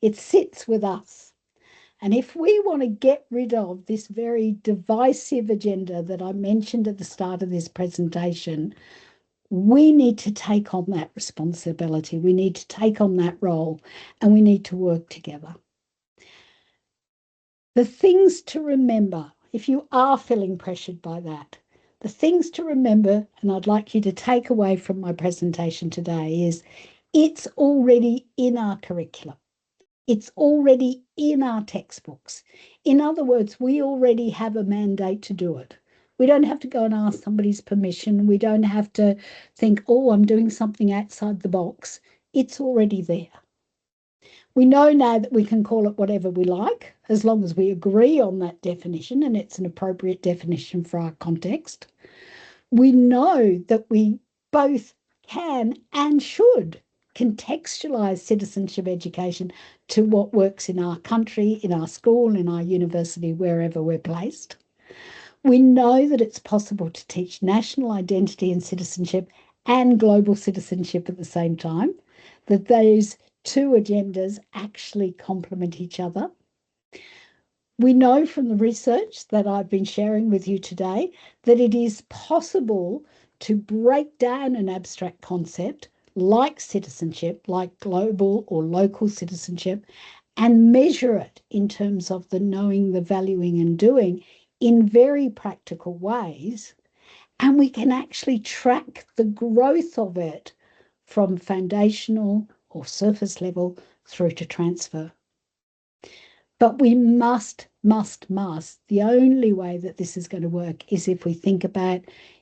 It sits with us. And if we want to get rid of this very divisive agenda that I mentioned at the start of this presentation, we need to take on that responsibility. We need to take on that role, and we need to work together. The things to remember, if you are feeling pressured by that, the things to remember, and I'd like you to take away from my presentation today, is it's already in our curriculum. It's already in our textbooks. In other words, we already have a mandate to do it. We don't have to go and ask somebody's permission. We don't have to think, oh, I'm doing something outside the box. It's already there. We know now that we can call it whatever we like, as long as we agree on that definition and it's an appropriate definition for our context. We know that we both can and should contextualize citizenship education to what works in our country, in our school, in our university, wherever we're placed. We know that it's possible to teach national identity and citizenship and global citizenship at the same time, that those two agendas actually complement each other. We know from the research that I've been sharing with you today that it is possible to break down an abstract concept like citizenship, like global or local citizenship, and measure it in terms of the knowing, the valuing, and doing in very practical ways. And we can actually track the growth of it from foundational or surface level through to transfer. But we must. The only way that this is going to work is if we think about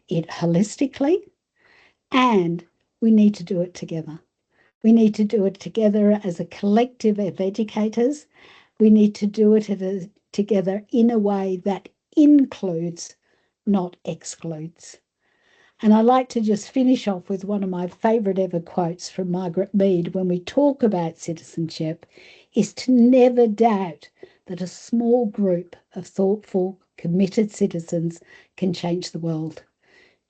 it holistically, and we need to do it together. We need to do it together as a collective of educators. We need to do it together in a way that includes, not excludes. And I like to just finish off with one of my favourite ever quotes from Margaret Mead when we talk about citizenship, is to never doubt that a small group of thoughtful, committed citizens can change the world.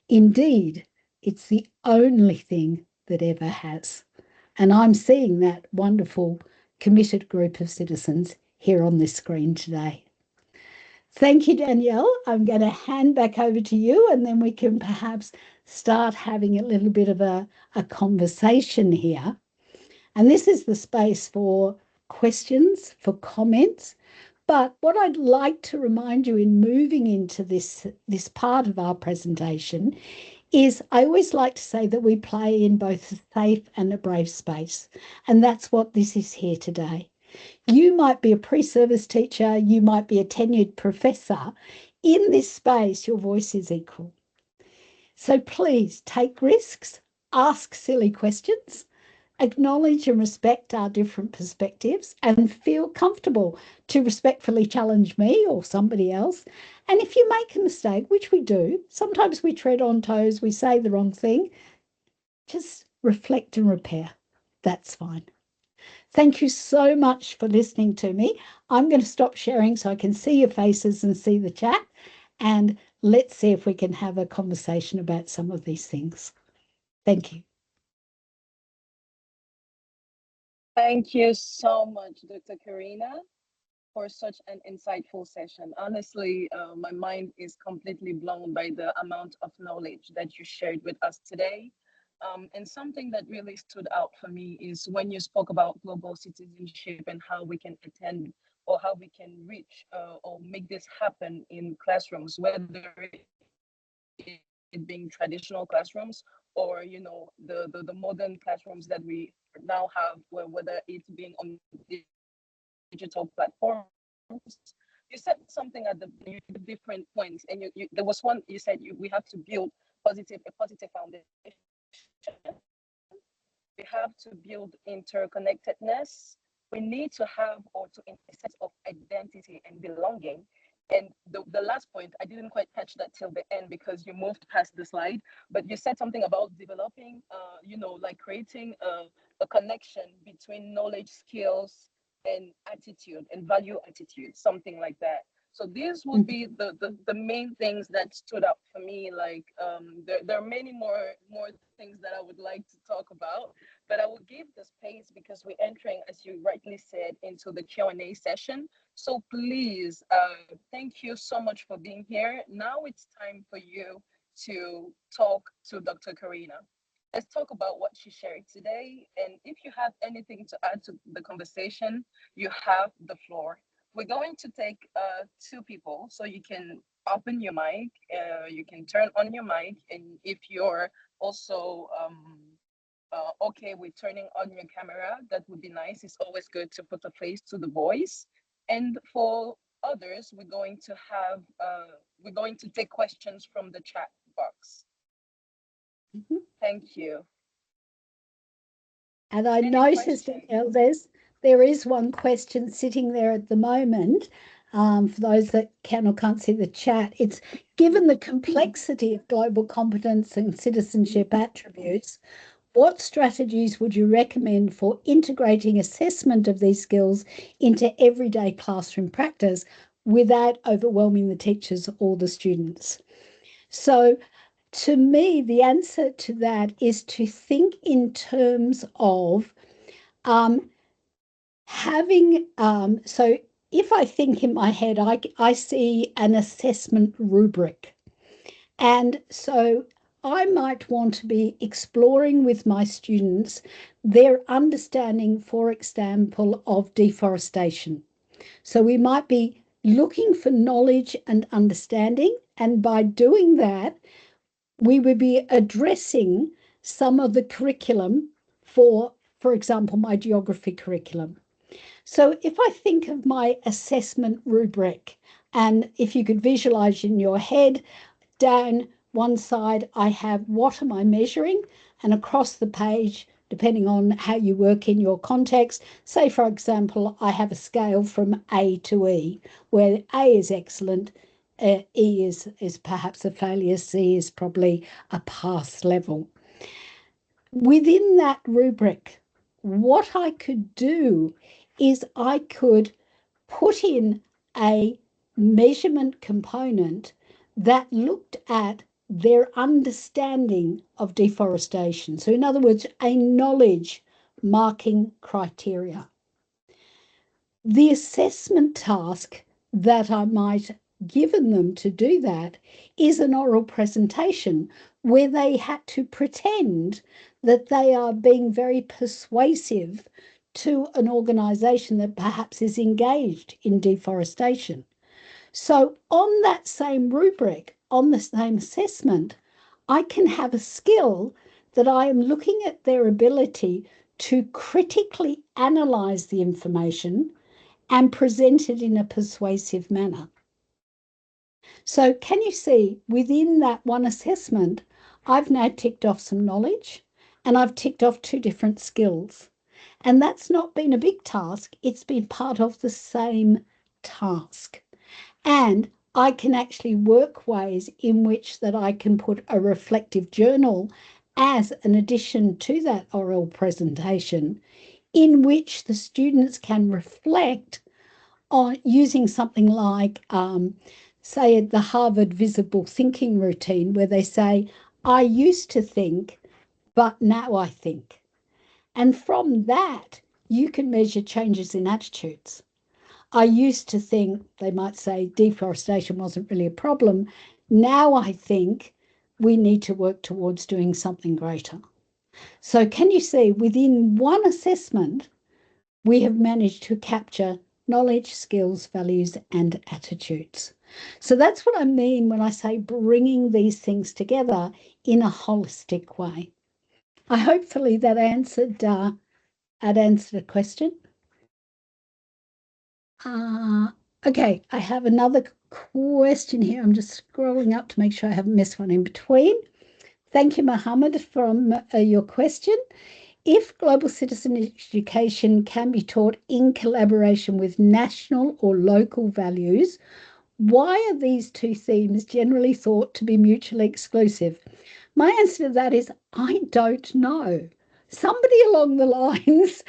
Indeed, it's the only thing that ever has. And I'm seeing that wonderful, committed group of citizens here on this screen today. Thank you, Danielle. I'm going to hand back over to you, and then we can perhaps start having a little bit of a conversation here. And this is the space for questions, for comments. But what I'd like to remind you in moving into this part of our presentation is I always like to say that we play in both a safe and a brave space. And that's what this is here today. You might be a pre-service teacher, you might be a tenured professor. In this space, your voice is equal. So please take risks, ask silly questions, acknowledge and respect our different perspectives, and feel comfortable to respectfully challenge me or somebody else. And if you make a mistake, which we do, sometimes we tread on toes, we say the wrong thing, just reflect and repair. That's fine. Thank you so much for listening to me. I'm going to stop sharing so I can see your faces and see the chat. And let's see if we can have a conversation about some of these things. Thank you. Thank you so much, Dr. Karina, for such an insightful session. Honestly, my mind is completely blown by the amount of knowledge that you shared with us today. And something that really stood out for me is when you spoke about global citizenship and how we can attend or how we can reach or make this happen in classrooms, whether it being traditional classrooms or the modern classrooms that we now have, whether it's being on digital platforms. You said something at the different points, and there was one you said we have to build a positive foundation. We have to build interconnectedness, we need to have, or to a sense of identity and belonging. And the last point, I didn't quite catch that till the end because you moved past the slide, but you said something about developing, like creating a connection between knowledge, skills, and attitude and value attitude, something like that. So these would be the main things that stood out for me. Like there are many more things that I would like to talk about, but I will give the space because we're entering, as you rightly said, into the Q&A session. So please, thank you so much for being here. Now it's time for you to talk to Dr. Karena. Let's talk about what she shared today. And if you have anything to add to the conversation, you have the floor. We're going to take two people, so you can open your mic, you can turn on your mic, and if you're also okay with turning on your camera, that would be nice. It's always good to put a face to the voice. And for others, we're going to take questions from the chat box. Thank you. And I noticed that there is one question sitting there at the moment. For those that can or can't see the chat, it's given the complexity of global competence and citizenship attributes, what strategies would you recommend for integrating assessment of these skills into everyday classroom practice without overwhelming the teachers or the students? So to me, the answer to that is to think in terms of having, so if I think in my head, I see an assessment rubric. And so I might want to be exploring with my students their understanding, for example, of deforestation. So we might be looking for knowledge and understanding, and by doing that, we would be addressing some of the curriculum for example, my geography curriculum. So if I think of my assessment rubric, and if you could visualize in your head, down one side, I have what am I measuring? And across the page, depending on how you work in your context, say, for example, I have a scale from A to E, where A is excellent, E is perhaps a failure, C is probably a pass level. Within that rubric, what I could do is I could put in a measurement component that looked at their understanding of deforestation. So in other words, a knowledge marking criteria. The assessment task that I might given them to do that is an oral presentation where they had to pretend that they are being very persuasive to an organization that perhaps is engaged in deforestation. So on that same rubric, on the same assessment, I can have a skill that I am looking at their ability to critically analyze the information and present it in a persuasive manner. So can you see within that one assessment, I've now ticked off some knowledge and I've ticked off two different skills. And that's not been a big task. It's been part of the same task. And I can actually work ways in which that I can put a reflective journal as an addition to that oral presentation in which the students can reflect on using something like, say, the Harvard Visible Thinking Routine, where they say, I used to think, but now I think. And from that, you can measure changes in attitudes. I used to think, they might say, deforestation wasn't really a problem. Now I think we need to work towards doing something greater. So can you see, within one assessment, we have managed to capture knowledge, skills, values, and attitudes. So that's what I mean when I say bringing these things together in a holistic way. I hopefully that answered a question. Okay, I have another question here. I'm just scrolling up to make sure I haven't missed one in between. Thank you, Mohammed, from your question. If global citizen education can be taught in collaboration with national or local values, why are these two themes generally thought to be mutually exclusive? My answer to that is I don't know. Somebody along the lines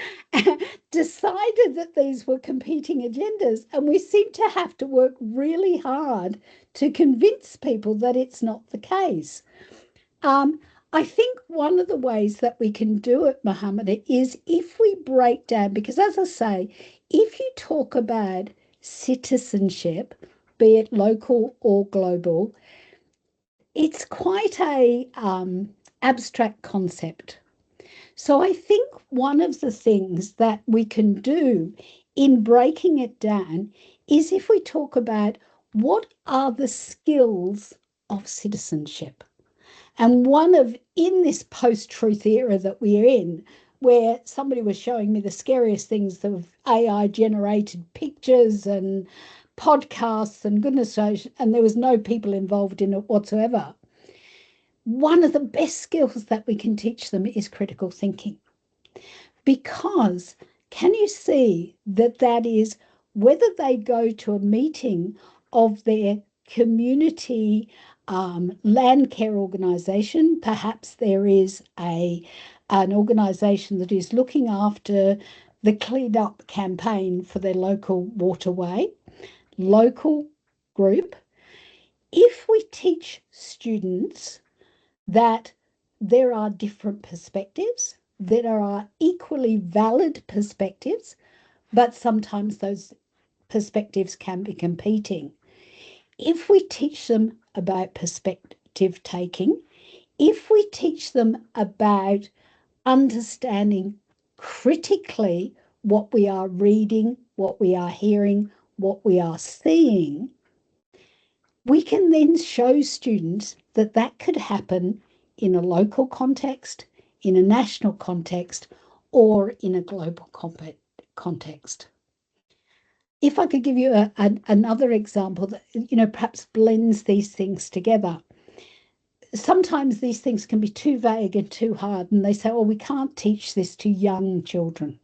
decided that these were competing agendas, and we seem to have to work really hard to convince people that it's not the case. I think one of the ways that we can do it, Mohammed, is if we break down, because as I say, if you talk about citizenship, be it local or global, it's quite a abstract concept. So I think one of the things that we can do in breaking it down is if we talk about what are the skills of citizenship. And in this post-truth era that we're in, where somebody was showing me the scariest things of AI generated pictures and podcasts and goodness knows, and there was no people involved in it whatsoever. One of the best skills that we can teach them is critical thinking. Because can you see that is whether they go to a meeting of their community land care organisation, perhaps there is an organisation that is looking after the clean up campaign for their local waterway, local group. If we teach students that there are different perspectives, there are equally valid perspectives, but sometimes those perspectives can be competing. If we teach them about perspective taking, if we teach them about understanding critically what we are reading, what we are hearing, what we are seeing, we can then show students that that could happen in a local context, in a national context, or in a global context. If I could give you another example that, perhaps blends these things together. Sometimes these things can be too vague and too hard, and they say, oh, we can't teach this to young children.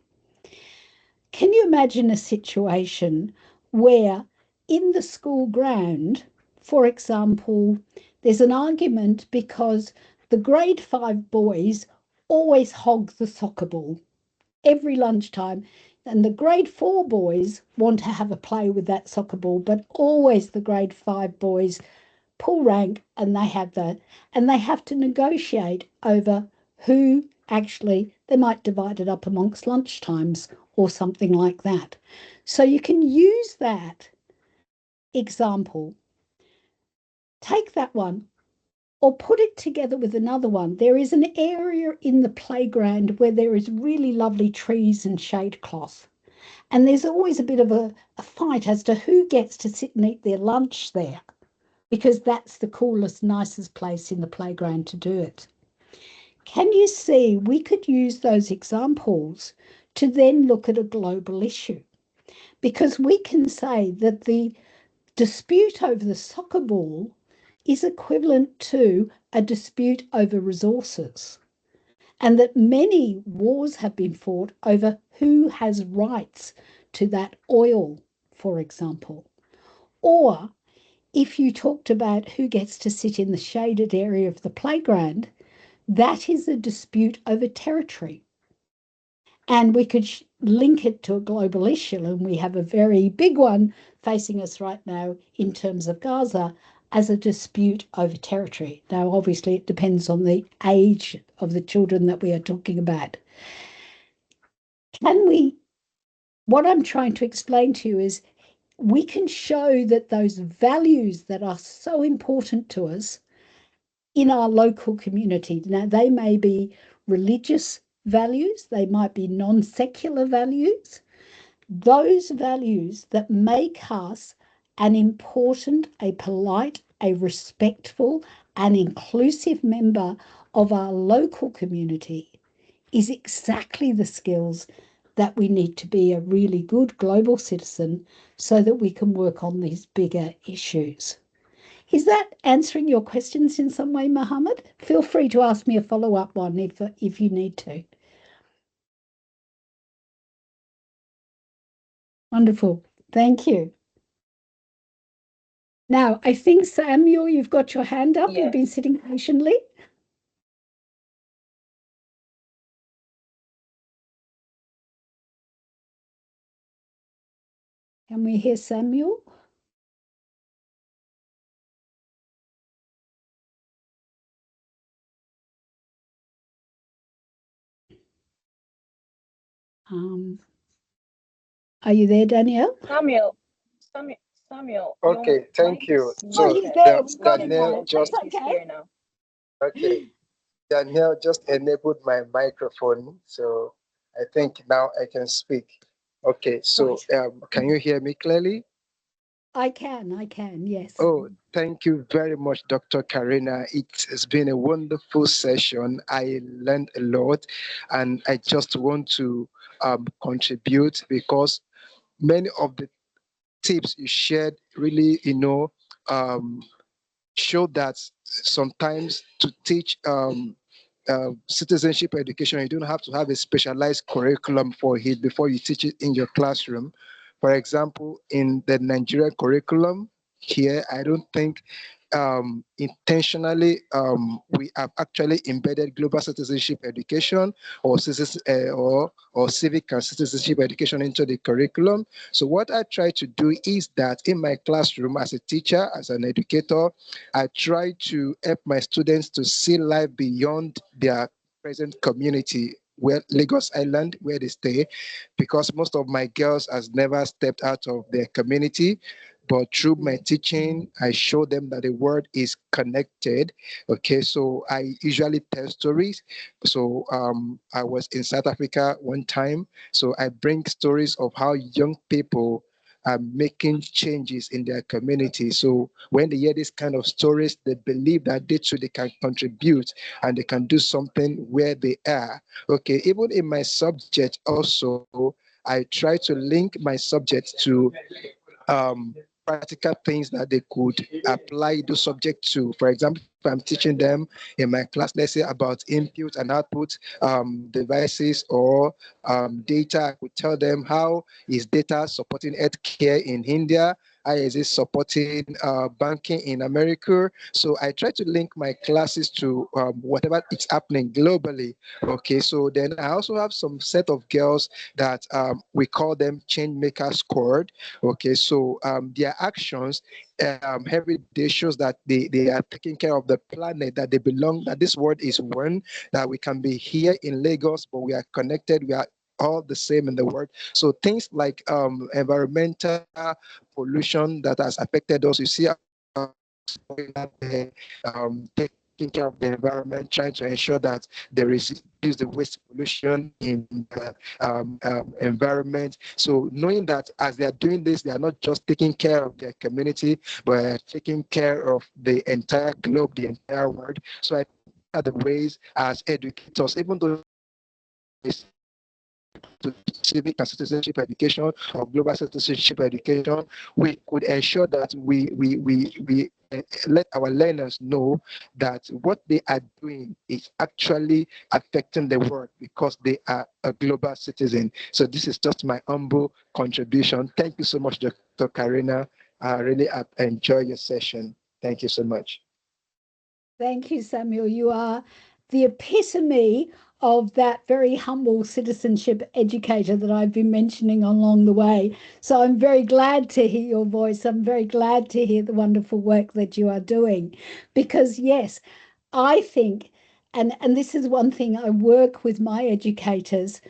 Can you imagine a situation where in the school ground, for example, there's an argument because the grade 5 boys always hog the soccer ball every lunchtime, and the grade 4 boys want to have a play with that soccer ball, but always the grade 5 boys pull rank and they have to negotiate over who actually, they might divide it up amongst lunchtimes or something like that. So you can use that example, take that one, or put it together with another one. There is an area in the playground where there is really lovely trees and shade cloth. And there's always a bit of a fight as to who gets to sit and eat their lunch there, because that's the coolest, nicest place in the playground to do it. Can you see we could use those examples to then look at a global issue? Because we can say that the dispute over the soccer ball is equivalent to a dispute over resources, and that many wars have been fought over who has rights to that oil, for example. Or if you talked about who gets to sit in the shaded area of the playground, that is a dispute over territory. And we could link it to a global issue, and we have a very big one facing us right now in terms of Gaza as a dispute over territory. Now, obviously, it depends on the age of the children that we are talking about. What I'm trying to explain to you is we can show that those values that are so important to us in our local community. Now, they may be religious values, they might be non-secular values. Those values that make us an important, a polite, a respectful, an inclusive member of our local community is exactly the skills that we need to be a really good global citizen so that we can work on these bigger issues. Is that answering your questions in some way, Mohammed? Feel free to ask me a follow-up one if you need to. Wonderful. Thank you. Now, I think, Samuel, you've got your hand up. You've been Yes. sitting patiently. Can we hear Samuel? Um, are you there, Danielle? Samuel, Samuel, Samuel, your Okay, mic thank you. is Oh, So he's muted. there. We got him It Danielle now. looks That's like just he's okay. here now. okay. Danielle just enabled my microphone, so I think now I can speak. Okay, so Right. can you hear me clearly? I can, yes. Oh, thank you very much, Dr. Karina. It has been a wonderful session. I learned a lot, and I just want to contribute because many of the tips you shared really, um, show that sometimes to teach citizenship education, you don't have to have a specialized curriculum for it before you teach it in your classroom. For example, in the Nigerian curriculum here, I don't think intentionally we have actually embedded global citizenship education or or civic and citizenship education into the curriculum. So what I try to do is that in my classroom as a teacher, as an educator, I try to help my students to see life beyond their present community, where Lagos Island, where they stay, because most of my girls has never stepped out of their community. But through my teaching, I show them that the world is connected. Okay, so I usually tell stories. So I was in South Africa one time. So I bring stories of how young people are making changes in their community. So when they hear this kind of stories, they believe that they too they can contribute and they can do something where they are. Okay, even in my subject also, I try to link my subject to um, practical things that they could apply those subject to. For example, if I'm teaching them in my class, let's say about input and output devices or data, I could tell them how is data supporting healthcare in India, how is it supporting banking in America. So I try to link my classes to whatever is happening globally. Okay, so then I also have some set of girls that we call them change maker squad. Okay, so their actions every day shows that they are taking care of the planet, that they belong, that this world is one, that we can be here in Lagos, but we are connected, we are all the same in the world. So things like environmental pollution that has affected us, you see going out there, taking care of the environment, trying to ensure that there is reduce the waste pollution in the environment. So knowing that as they are doing this, they are not just taking care of their community, but taking care of the entire globe, the entire world. So I think these are the ways as educators, even though to civic and citizenship education or global citizenship education, we could ensure that we let our learners know that what they are doing is actually affecting the world because they are a global citizen. So this is just my humble contribution. Thank you so much, Dr. Karina. I really enjoy your session. Thank you so much. Thank you, Samuel. You are the epitome of that very humble citizenship educator that I've been mentioning along the way. So I'm very glad to hear your voice. I'm very glad to hear the wonderful work that you are doing. Because, yes, I think, and this is one thing I work with my educators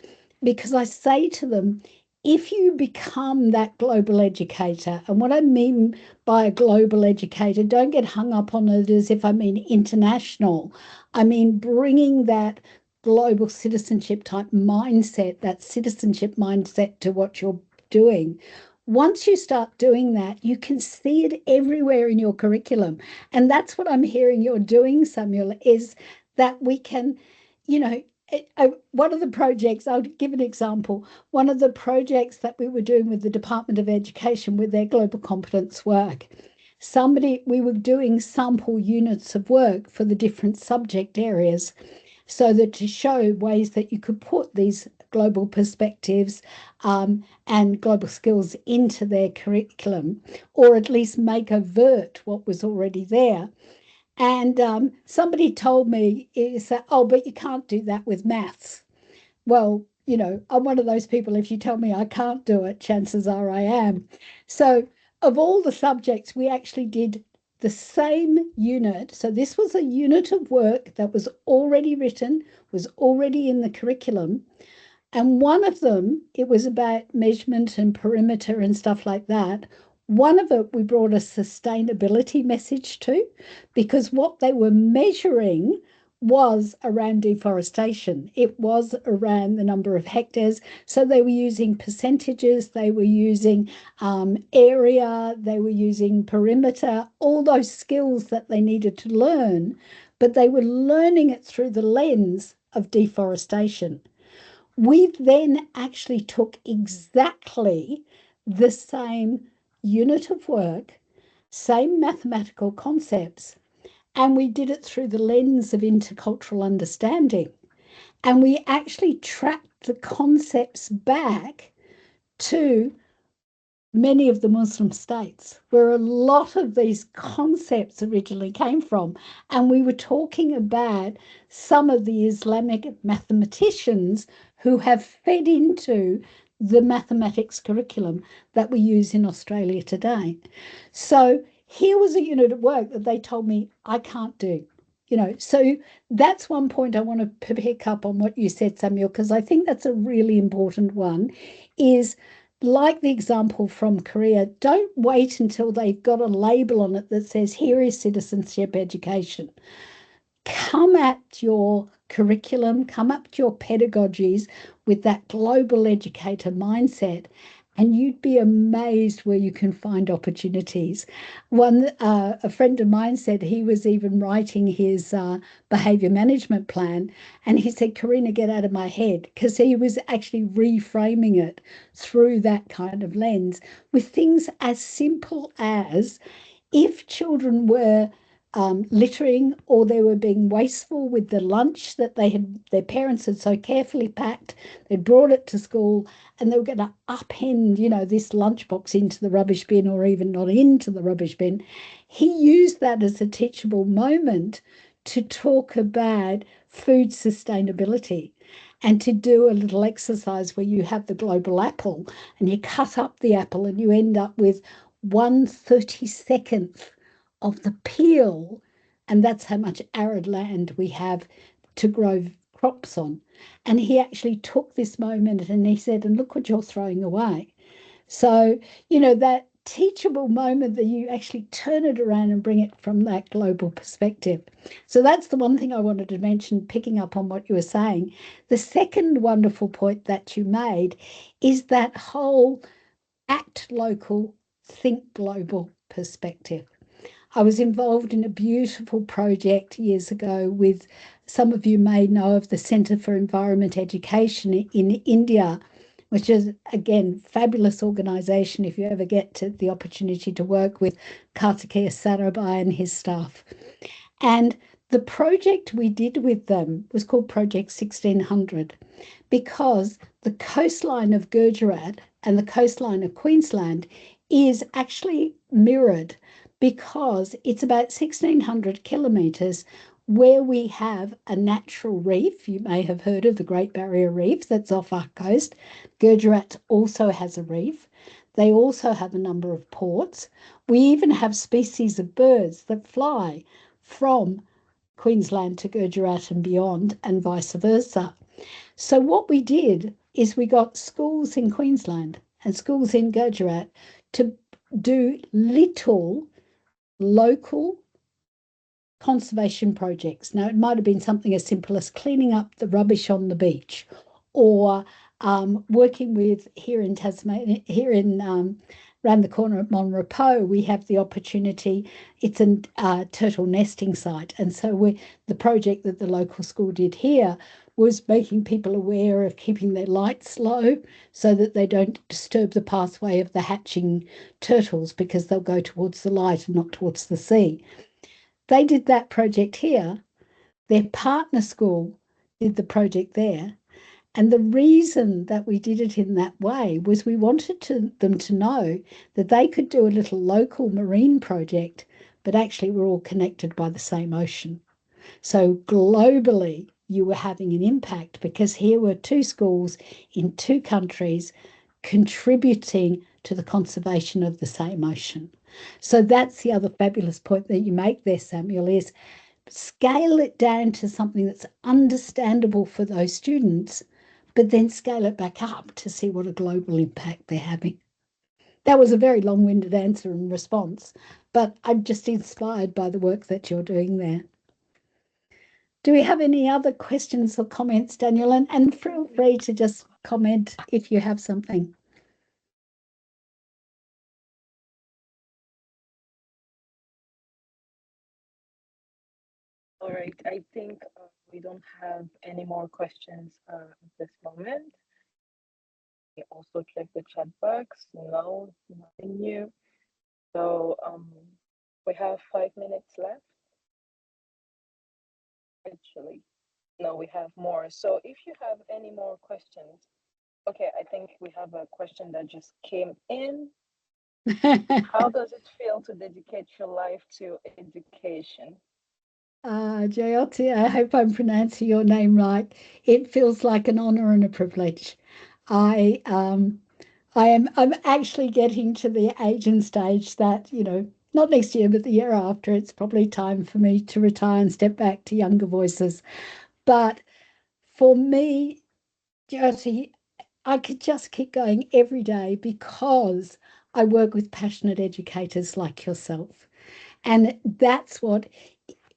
because I say to them, if you become that global educator, and what I mean by a global educator, don't get hung up on it as if I mean international. I mean bringing that global citizenship type mindset, that citizenship mindset to what you're doing. Once you start doing that, you can see it everywhere in your curriculum. And that's what I'm hearing you're doing, Samuel, is that we can, you know, one of the projects, I'll give an example. One of the projects that we were doing with the Department of Education with their global competence work, we were doing sample units of work for the different subject areas so that to show ways that you could put these global perspectives and global skills into their curriculum, or at least make overt what was already there. And somebody told me, is that, oh, but you can't do that with maths. Well, you know, I'm one of those people, if you tell me I can't do it, chances are I am. So of all the subjects, we actually did the same unit. So this was a unit of work that was already written, was already in the curriculum. And one of them, it was about measurement and perimeter and stuff like that. One of it, we brought a sustainability message to, because what they were measuring was around deforestation. It was around the number of hectares. So they were using percentages, they were using area, they were using perimeter, all those skills that they needed to learn, but they were learning it through the lens of deforestation. We then actually took exactly the same unit of work, same mathematical concepts, and we did it through the lens of intercultural understanding. And we actually tracked the concepts back to many of the Muslim states, where a lot of these concepts originally came from. And we were talking about some of the Islamic mathematicians who have fed into the mathematics curriculum that we use in Australia today. So here was a unit of work that they told me I can't do. You know, so that's one point I want to pick up on what you said, Samuel, because I think that's a really important one, is like the example from Korea, don't wait until they've got a label on it that says, here is citizenship education. Come at your curriculum, come up to your pedagogies with that global educator mindset, and you'd be amazed where you can find opportunities. A friend of mine said he was even writing his behavior management plan, and he said, Karena, get out of my head, because he was actually reframing it through that kind of lens with things as simple as, if children were littering, or they were being wasteful with the lunch that their parents had so carefully packed, they brought it to school, and they were going to upend, you know, this lunchbox into the rubbish bin, or even not into the rubbish bin. He used that as a teachable moment to talk about food sustainability, and to do a little exercise where you have the global apple and you cut up the apple and you end up with 1/32 of the peel, and that's how much arid land we have to grow crops on. And he actually took this moment and he said, and look what you're throwing away. So, you know, that teachable moment that you actually turn it around and bring it from that global perspective. So that's the one thing I wanted to mention, picking up on what you were saying. The second wonderful point that you made is that whole act local, think global perspective. I was involved in a beautiful project years ago with, some of you may know of, the Centre for Environment Education in India, which is, again, fabulous organisation if you ever get to the opportunity to work with Kartikeya Sarabhai and his staff. And the project we did with them was called Project 1600, because the coastline of Gujarat and the coastline of Queensland is actually mirrored, because it's about 1,600 kilometres where we have a natural reef. You may have heard of the Great Barrier Reef that's off our coast. Gujarat also has a reef. They also have a number of ports. We even have species of birds that fly from Queensland to Gujarat and beyond, and vice versa. So what we did is we got schools in Queensland and schools in Gujarat to do little local conservation projects. Now, it might have been something as simple as cleaning up the rubbish on the beach, or working with, here in Tasmania, around the corner at Monrepo, we have the opportunity. It's a turtle nesting site, and so the project that the local school did here was making people aware of keeping their lights low so that they don't disturb the pathway of the hatching turtles, because they'll go towards the light and not towards the sea. They did that project here. Their partner school did the project there. And the reason that we did it in that way was we wanted them to know that they could do a little local marine project, but actually we're all connected by the same ocean. So globally, you were having an impact because here were two schools in two countries contributing to the conservation of the same ocean. So that's the other fabulous point that you make there, Samuel, is scale it down to something that's understandable for those students, but then scale it back up to see what a global impact they're having. That was a very long-winded answer and response, but I'm just inspired by the work that you're doing there. Do we have any other questions or comments, Daniel? And feel free to just comment if you have something. All right, I think we don't have any more questions at this moment. We also check the chat box. No, nothing new. So we have 5 minutes left. Actually, no, we have more. So if you have any more questions, okay, I think we have a question that just came in. How does it feel to dedicate your life to education? Jyoti, I hope I'm pronouncing your name right. It feels like an honor and a privilege. I'm actually getting to the age and stage that, not next year, but the year after, it's probably time for me to retire and step back to younger voices. But for me, Jyoti, I could just keep going every day because I work with passionate educators like yourself. And that's what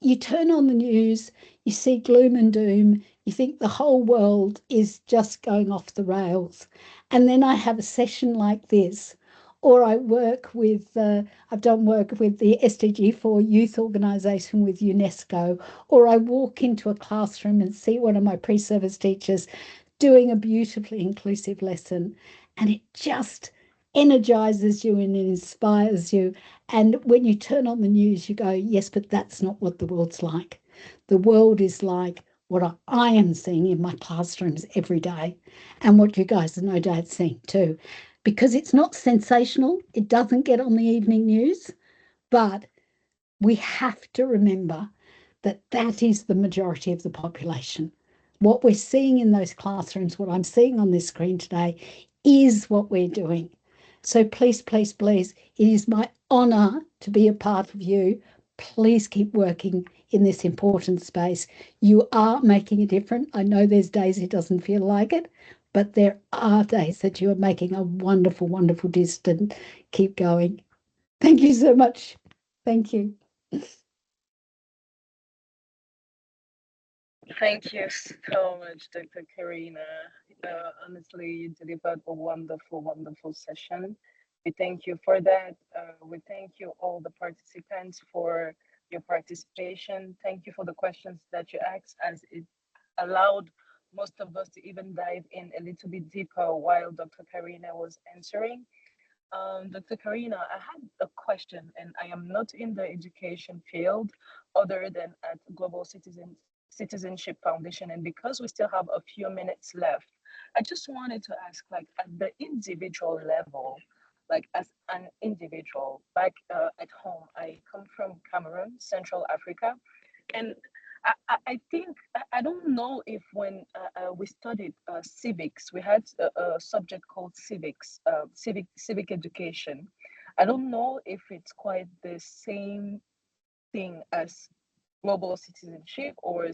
you turn on the news, you see gloom and doom, you think the whole world is just going off the rails. And then I have a session like this, or I work with, I've done work with the SDG4 youth organisation with UNESCO, or I walk into a classroom and see one of my pre-service teachers doing a beautifully inclusive lesson, and it just energizes you and it inspires you. And when you turn on the news, you go, yes, but that's not what the world's like. The world is like what I am seeing in my classrooms every day, and what you guys are no doubt seeing too. Because it's not sensational, it doesn't get on the evening news, but we have to remember that that is the majority of the population. What we're seeing in those classrooms, what I'm seeing on this screen today, is what we're doing. So please, please, please, it is my honour to be a part of you. Please keep working in this important space. You are making a difference. I know there's days it doesn't feel like it, but there are days that you are making a wonderful, wonderful distance. Keep going. Thank you so much. Thank you. Thank you so much, Dr. Karina. Honestly, you delivered a wonderful, wonderful session. We thank you for that. We thank you, all the participants, for your participation. Thank you for the questions that you asked, as it allowed most of us to even dive in a little bit deeper while Dr. Karina was answering. Dr. Karina, I had a question, and I am not in the education field other than at Global Citizenship Foundation. And because we still have a few minutes left, I just wanted to ask, like, at the individual level, like as an individual, back at home, I come from Cameroon, Central Africa, and I think I don't know if when we studied civics, we had a subject called civics, civic education. I don't know if it's quite the same thing as global citizenship or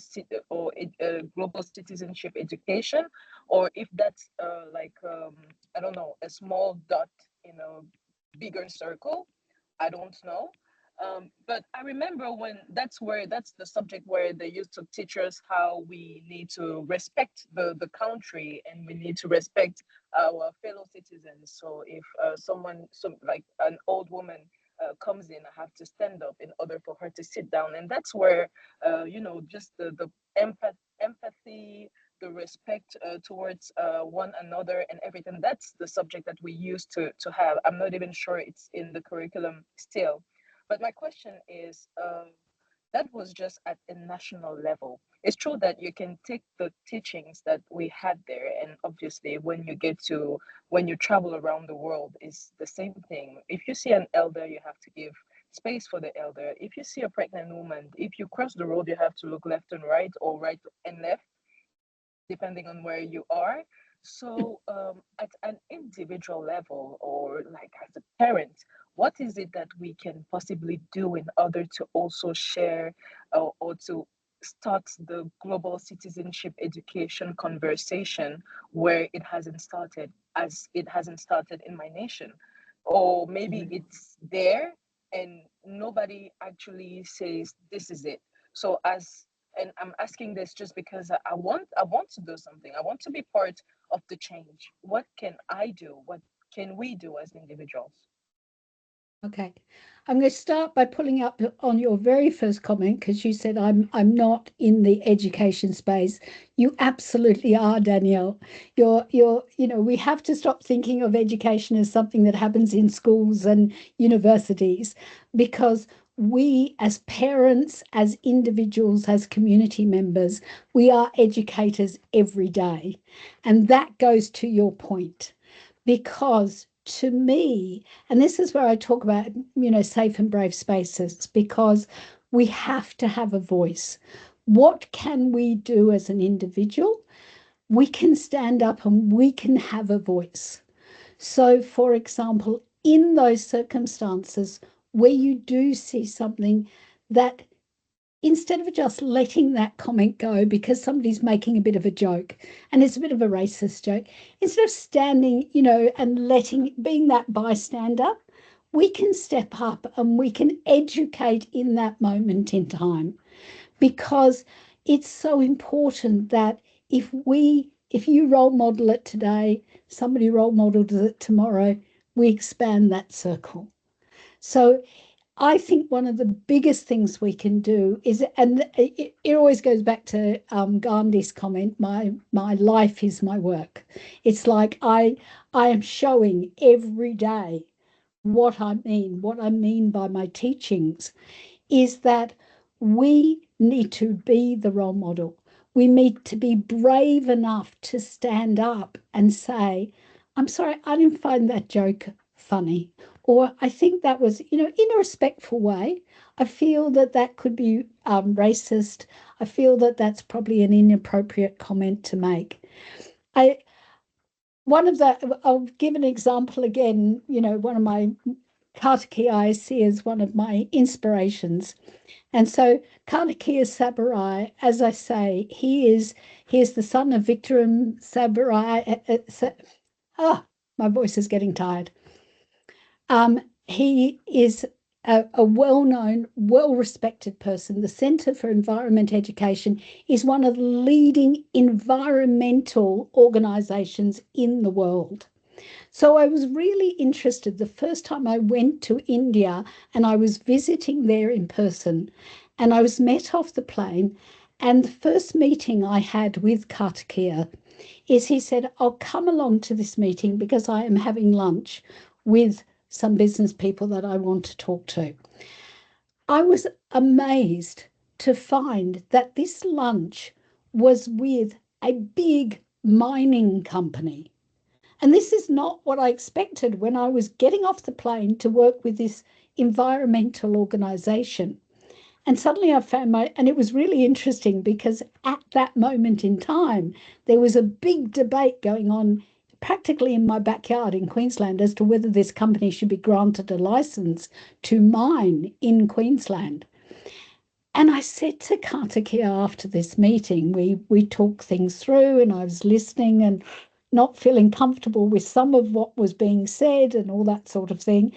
global citizenship education, or if that's like I don't know, a small dot in a bigger circle. I don't know. But I remember when that's the subject where they used to teach us how we need to respect the country, and we need to respect our fellow citizens. So if some like an old woman comes in, I have to stand up in order for her to sit down. And that's where, just the empathy, the respect towards one another and everything. That's the subject that we used to have. I'm not even sure it's in the curriculum still. But my question is, that was just at a national level. It's true that you can take the teachings that we had there, and obviously, when you travel around the world, it's the same thing. If you see an elder, you have to give space for the elder. If you see a pregnant woman, if you cross the road, you have to look left and right, or right and left, depending on where you are. So, at an individual level, or like as a parent, what is it that we can possibly do in order to also share, or to start the global citizenship education conversation where it hasn't started, as it hasn't started in my nation? Or maybe it's there and nobody actually says this is it. So as and I'm asking this just because I want to do something. I want to be part of the change. What can I do? What can we do as individuals? Okay. I'm going to start by pulling up on your very first comment because you said I'm not in the education space. You absolutely are, Danielle. We have to stop thinking of education as something that happens in schools and universities, because we as parents, as individuals, as community members, we are educators every day. And that goes to your point, because to me, and this is where I talk about, safe and brave spaces, because we have to have a voice. What can we do as an individual? We can stand up and we can have a voice. So, for example, in those circumstances where you do see something that, instead of just letting that comment go because somebody's making a bit of a joke and it's a bit of a racist joke, instead of standing, and being that bystander, we can step up and we can educate in that moment in time, because it's so important that if you role model it today, somebody role models it tomorrow, we expand that circle. So I think one of the biggest things we can do is, and it always goes back to Gandhi's comment, my life is my work. It's like I am showing every day what I mean. What I mean by my teachings is that we need to be the role model. We need to be brave enough to stand up and say, I'm sorry, I didn't find that joke funny. Or I think that was, in a respectful way. I feel that that could be racist. I feel that that's probably an inappropriate comment to make. I'll give an example again. One of my Kartikeya I see as one of my inspirations. And so Kartikeya Sabarai, as I say, he is the son of Vikram Sabarai. My voice is getting tired. He is a well-known, well-respected person. The Centre for Environment Education is one of the leading environmental organisations in the world. So I was really interested the first time I went to India, and I was visiting there in person, and I was met off the plane. And the first meeting I had with Kartikeya is he said, I'll come along to this meeting because I am having lunch with some business people that I want to talk to. I was amazed to find that this lunch was with a big mining company. And this is not what I expected when I was getting off the plane to work with this environmental organization. And suddenly I found and it was really interesting because at that moment in time, there was a big debate going on practically in my backyard in Queensland as to whether this company should be granted a license to mine in Queensland. And I said to Kartikeya after this meeting, we talked things through, and I was listening and not feeling comfortable with some of what was being said and all that sort of thing.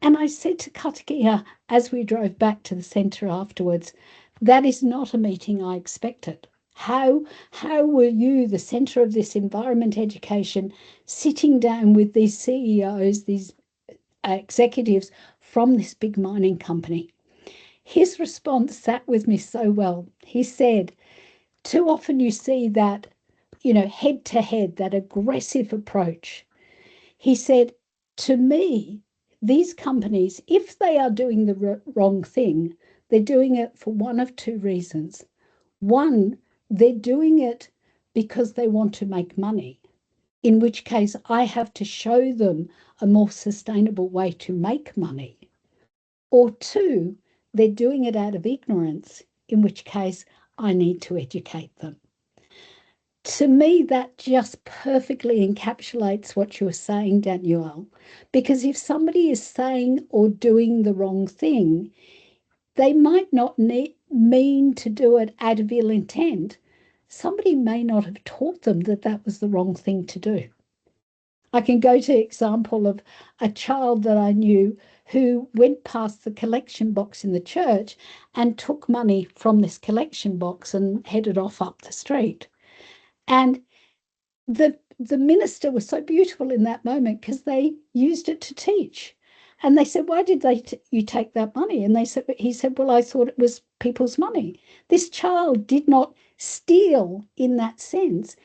And I said to Kartikeya as we drove back to the centre afterwards, that is not a meeting I expected. How were you, the centre of this environment education, sitting down with these CEOs, these executives from this big mining company? His response sat with me so well. He said, too often you see that, head to head, that aggressive approach. He said, to me, these companies, if they are doing the wrong thing, they're doing it for one of two reasons. One, they're doing it because they want to make money, in which case I have to show them a more sustainable way to make money. Or two, they're doing it out of ignorance, in which case I need to educate them. To me, that just perfectly encapsulates what you're saying, Danielle, because if somebody is saying or doing the wrong thing, they might not mean to do it out of ill intent. Somebody may not have taught them that that was the wrong thing to do. I can go to example of a child that I knew who went past the collection box in the church and took money from this collection box and headed off up the street. And the minister was so beautiful in that moment because they used it to teach. And they said, why did you take that money? And he said, well, I thought it was people's money. This child did not steal in that sense.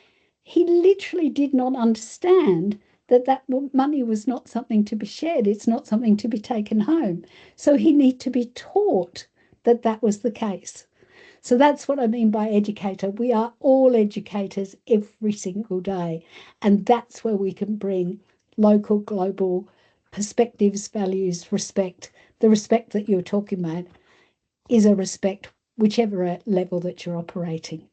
He literally did not understand that money was not something to be shared. It's not something to be taken home. So he needed to be taught that that was the case. So that's what I mean by educator. We are all educators every single day. And that's where we can bring local, global perspectives, values, respect. The respect that you're talking about is a respect, whichever level that you're operating.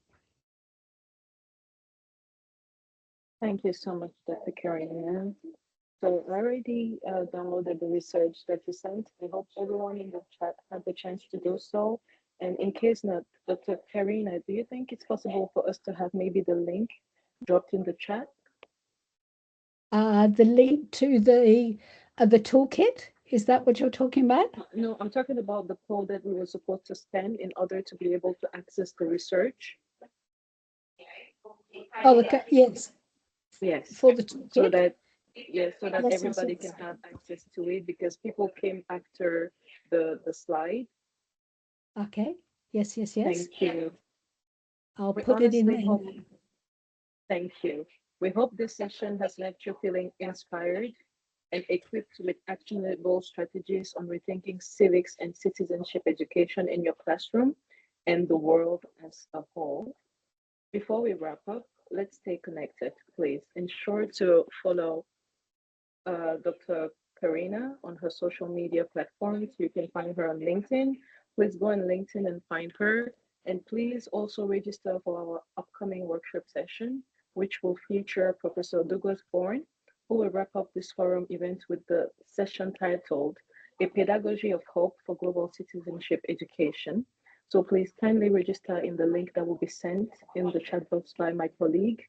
Thank you so much, Dr. Karina. So I already downloaded the research that you sent. I hope everyone in the chat had the chance to do so. And in case not, Dr. Karina, do you think it's possible for us to have maybe the link dropped in the chat? The link to the toolkit, is that what you're talking about? No, I'm talking about the code that we were supposed to send in order to be able to access the research. Oh, okay. Yes. Yes. For the toolkit. So that yes, so that Yes, everybody yes. can have access to it because people came after the slide. Okay. Yes. Thank you. I'll We put it in honestly there. hope. Thank you. We hope this session has left you feeling inspired and equipped with actionable strategies on rethinking civics and citizenship education in your classroom and the world as a whole. Before we wrap up, let's stay connected, please. Ensure to follow Dr. Karina on her social media platforms. You can find her on LinkedIn. Please go on LinkedIn and find her. And please also register for our upcoming workshop session, which will feature Professor Douglas Bourne, who will wrap up this forum event with the session titled A Pedagogy of Hope for Global Citizenship Education. So please kindly register in the link that will be sent in the chat box by my colleague.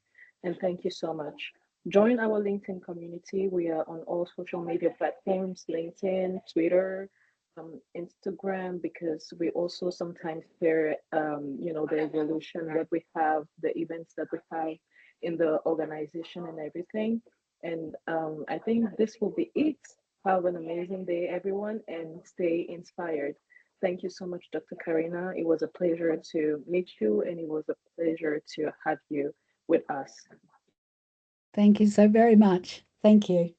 And thank you so much. Join our LinkedIn community. We are on all social media platforms, LinkedIn, Twitter, Instagram, because we also sometimes share, the evolution that we have, the events that we have in the organization and everything. And I think this will be it. Have an amazing day, everyone, and stay inspired. Thank you so much, Dr. Karina. It was a pleasure to meet you, and it was a pleasure to have you with us. Thank you so very much. Thank you.